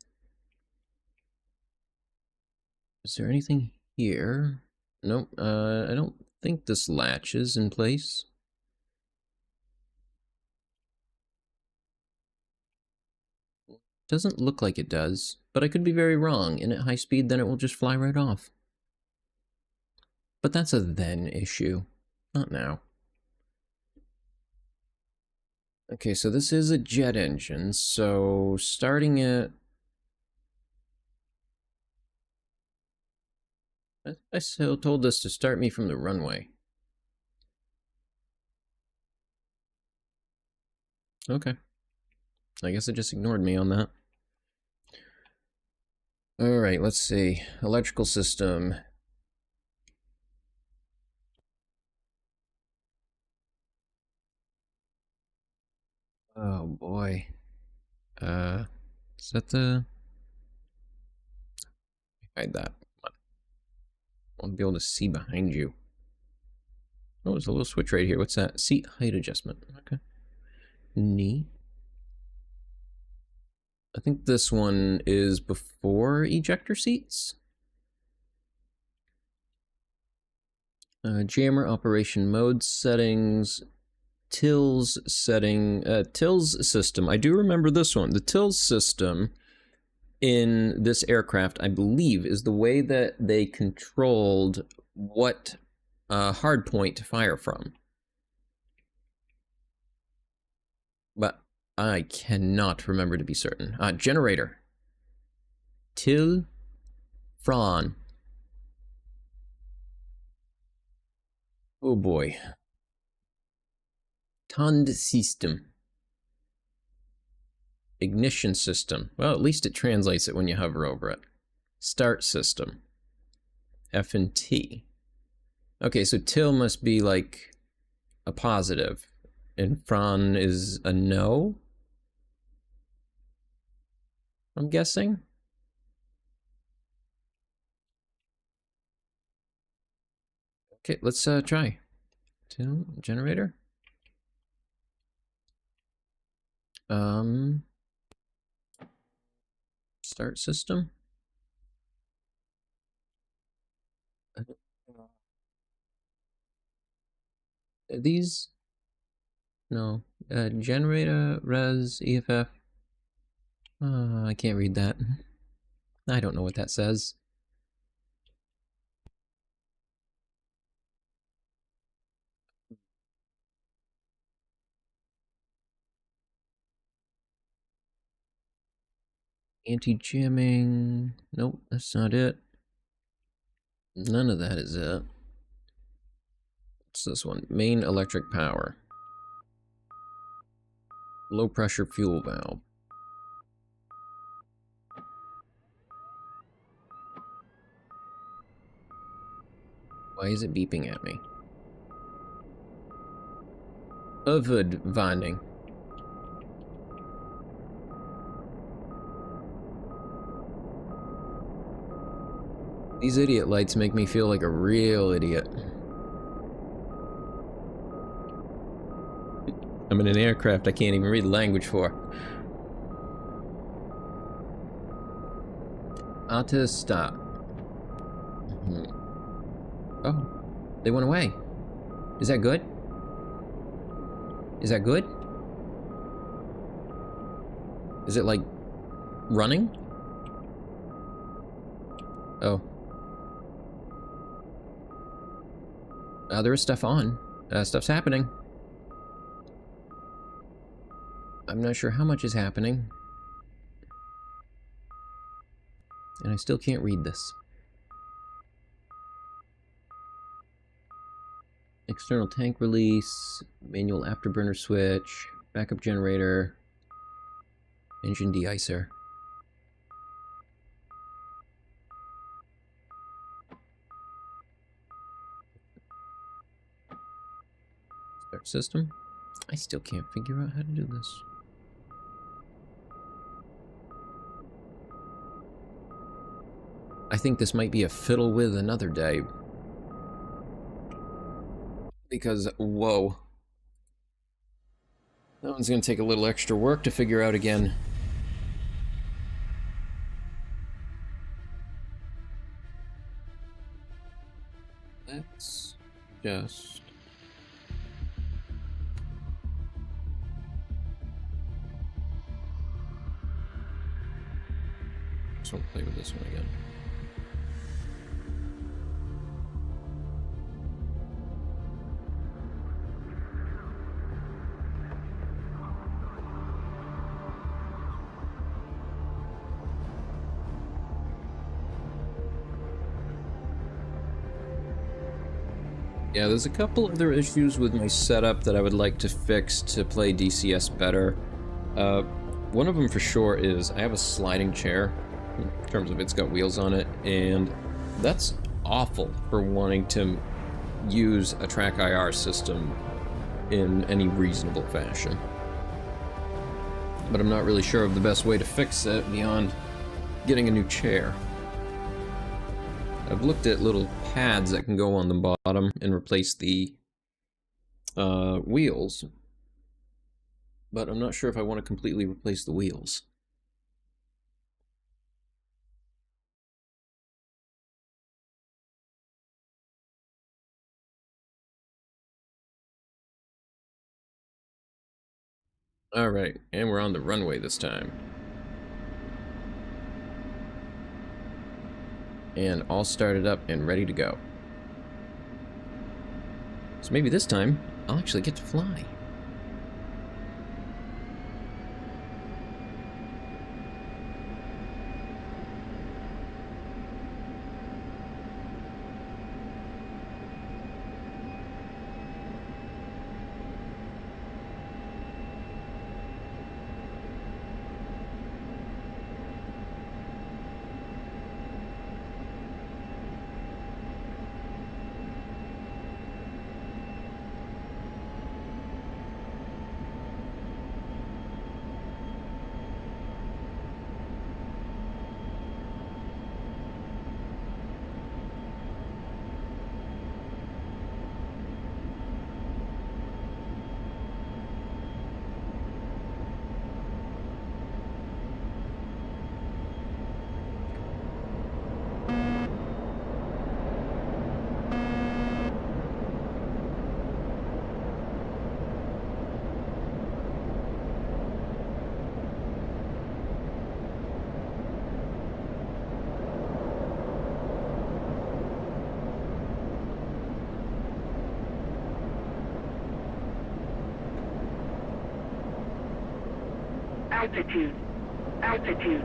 Is there anything here? Nope, I don't think this latch is in place. Doesn't look like it does, but I could be very wrong, and at high speed then it will just fly right off. But that's a then issue, not now. Okay, so this is a jet engine, so starting it... I still told this to start me from the runway. Okay. I guess it just ignored me on that. Alright, let's see. Electrical system. Oh boy. Is that the... Hide that. I want to be able to see behind you. Oh, there's a little switch right here. What's that? Seat height adjustment. Okay. Neat. I think this one is before ejector seats. Jammer operation mode settings. Tills setting. Tills system. I do remember this one. The Tills system in this aircraft, I believe, is the way that they controlled what hard point to fire from. But I cannot remember to be certain. Generator. Till Fran. Oh boy. Tond system. Ignition system. Well, at least it translates it when you hover over it. Start system. F and T. Okay, so till must be like a positive. And Fran is a no? I'm guessing. Okay, let's try. Till generator. Start system. Are these? No. Generator, res, EFF. I can't read that. I don't know what that says. Anti-jamming. Nope, that's not it. None of that is it. What's this one? Main electric power. Low pressure fuel valve. Why is it beeping at me? Overwarning. These idiot lights make me feel like a real idiot. I'm in an aircraft I can't even read the language for. Auto stop. Oh, they went away. Is that good? Is that good? Is it like running? Oh. There is stuff on. Stuff's happening. I'm not sure how much is happening. And I still can't read this. External tank release, manual afterburner switch, backup generator, engine de-icer. Start system. I still can't figure out how to do this. I think this might be a fiddle with another day. Because, whoa. That one's gonna take a little extra work to figure out again. Let's just... just want to play with this one again. Yeah, there's a couple other issues with my setup that I would like to fix to play DCS better. One of them for sure is I have a sliding chair, in terms of it's got wheels on it, and that's awful for wanting to use a track IR system in any reasonable fashion. But I'm not really sure of the best way to fix it beyond getting a new chair. I've looked at little pads that can go on the bottom and replace the wheels, but I'm not sure if I want to completely replace the wheels. Alright, and we're on the runway this time. And all started up and ready to go. So maybe this time, I'll actually get to fly. Altitude. Altitude.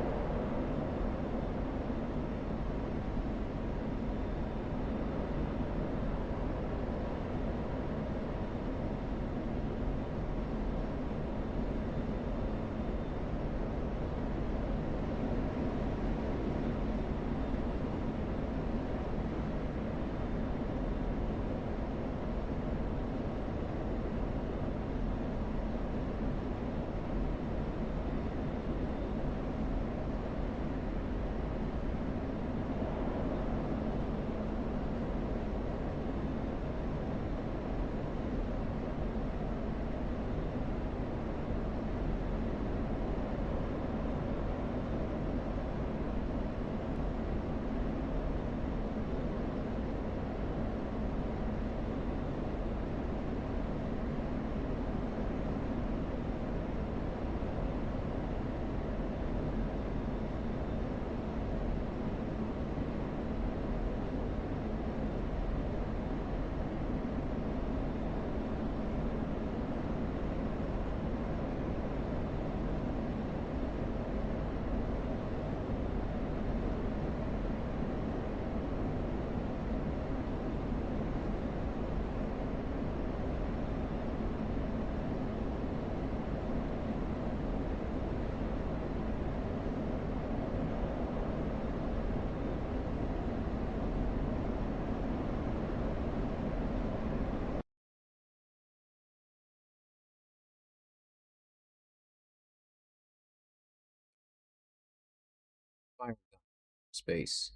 Space.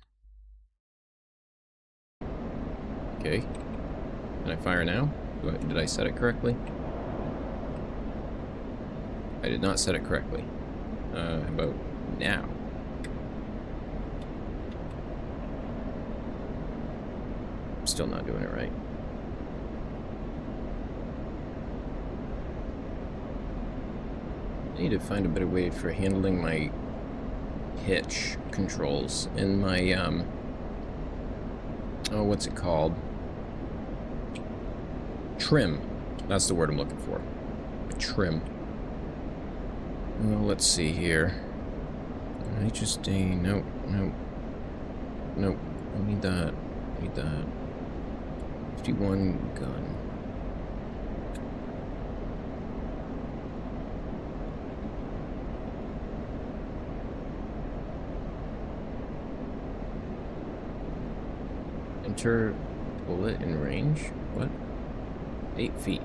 Okay. Can I fire now? Did I set it correctly? I did not set it correctly. How about now? I'm still not doing it right. I need to find a better way for handling my pitch controls in my, oh, what's it called? Trim. That's the word I'm looking for. Trim. Well, let's see here. I just, nope, nope. Nope. I need that. I need that. 51 gun. Enter bullet in range? What? 8 feet.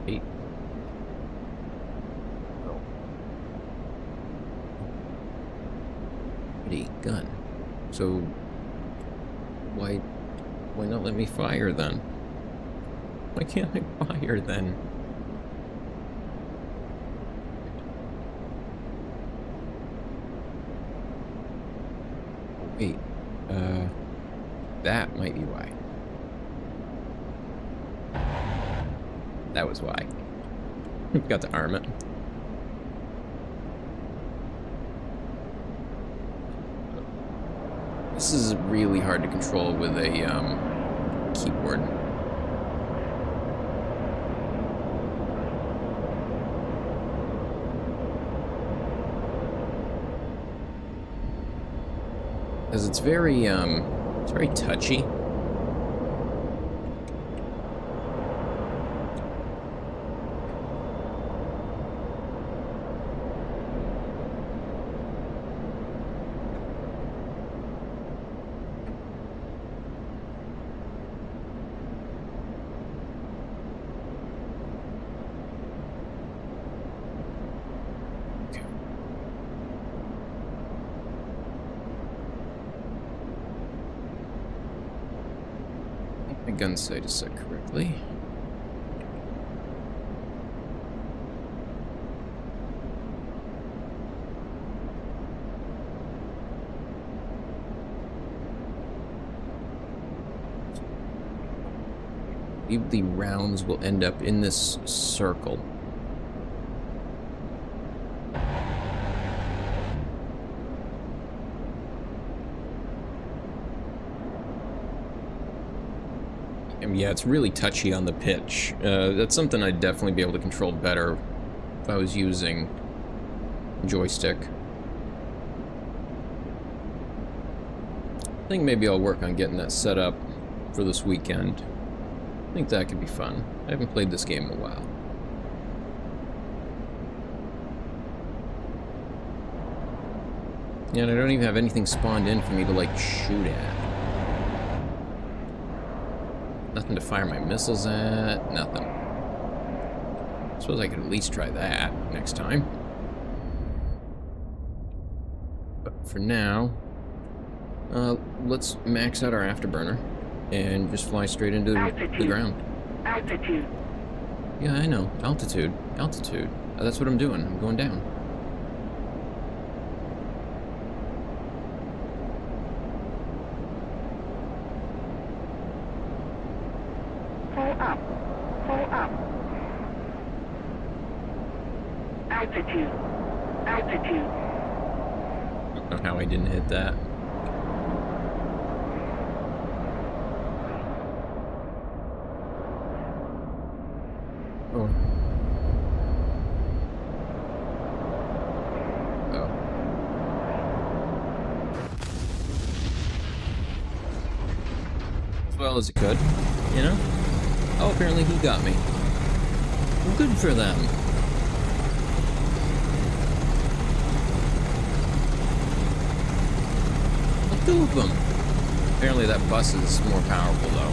8. Oh. Ready, gun. So, Why not let me fire then? Why can't I fire then? Wait, that might be why. That was why. Got to arm it. This is really hard to control with a keyboard. Because it's very touchy. My gun sight is set correctly. I believe the rounds will end up in this circle. Yeah, it's really touchy on the pitch. That's something I'd definitely be able to control better if I was using joystick. I think maybe I'll work on getting that set up for this weekend. I think that could be fun. I haven't played this game in a while. Yeah, and I don't even have anything spawned in for me to, like, shoot at. Nothing to fire my missiles at, nothing. Suppose I could at least try that next time. But for now, let's max out our afterburner and just fly straight into the ground. Altitude. Yeah, I know. Altitude. Altitude. That's what I'm doing. I'm going down. Pull up. Altitude. Altitude. I don't know how I didn't hit that. Oh. Oh. As well as it could, you know? Oh, apparently he got me. Well, good for them. Well, two of them. Apparently that bus is more powerful, though.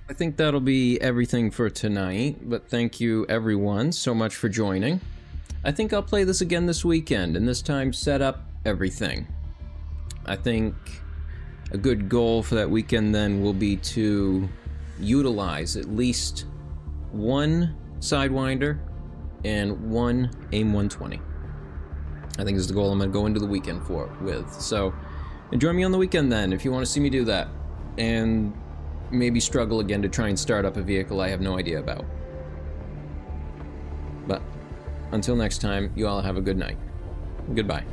I think that'll be everything for tonight, but thank you everyone so much for joining. I think I'll play this again this weekend, and this time set up everything. I think a good goal for that weekend then will be to utilize at least one Sidewinder and one AIM 120. I think is the goal I'm going to go into the weekend with. So join me on the weekend then if you want to see me do that. And maybe struggle again to try and start up a vehicle I have no idea about. But until next time, you all have a good night. Goodbye.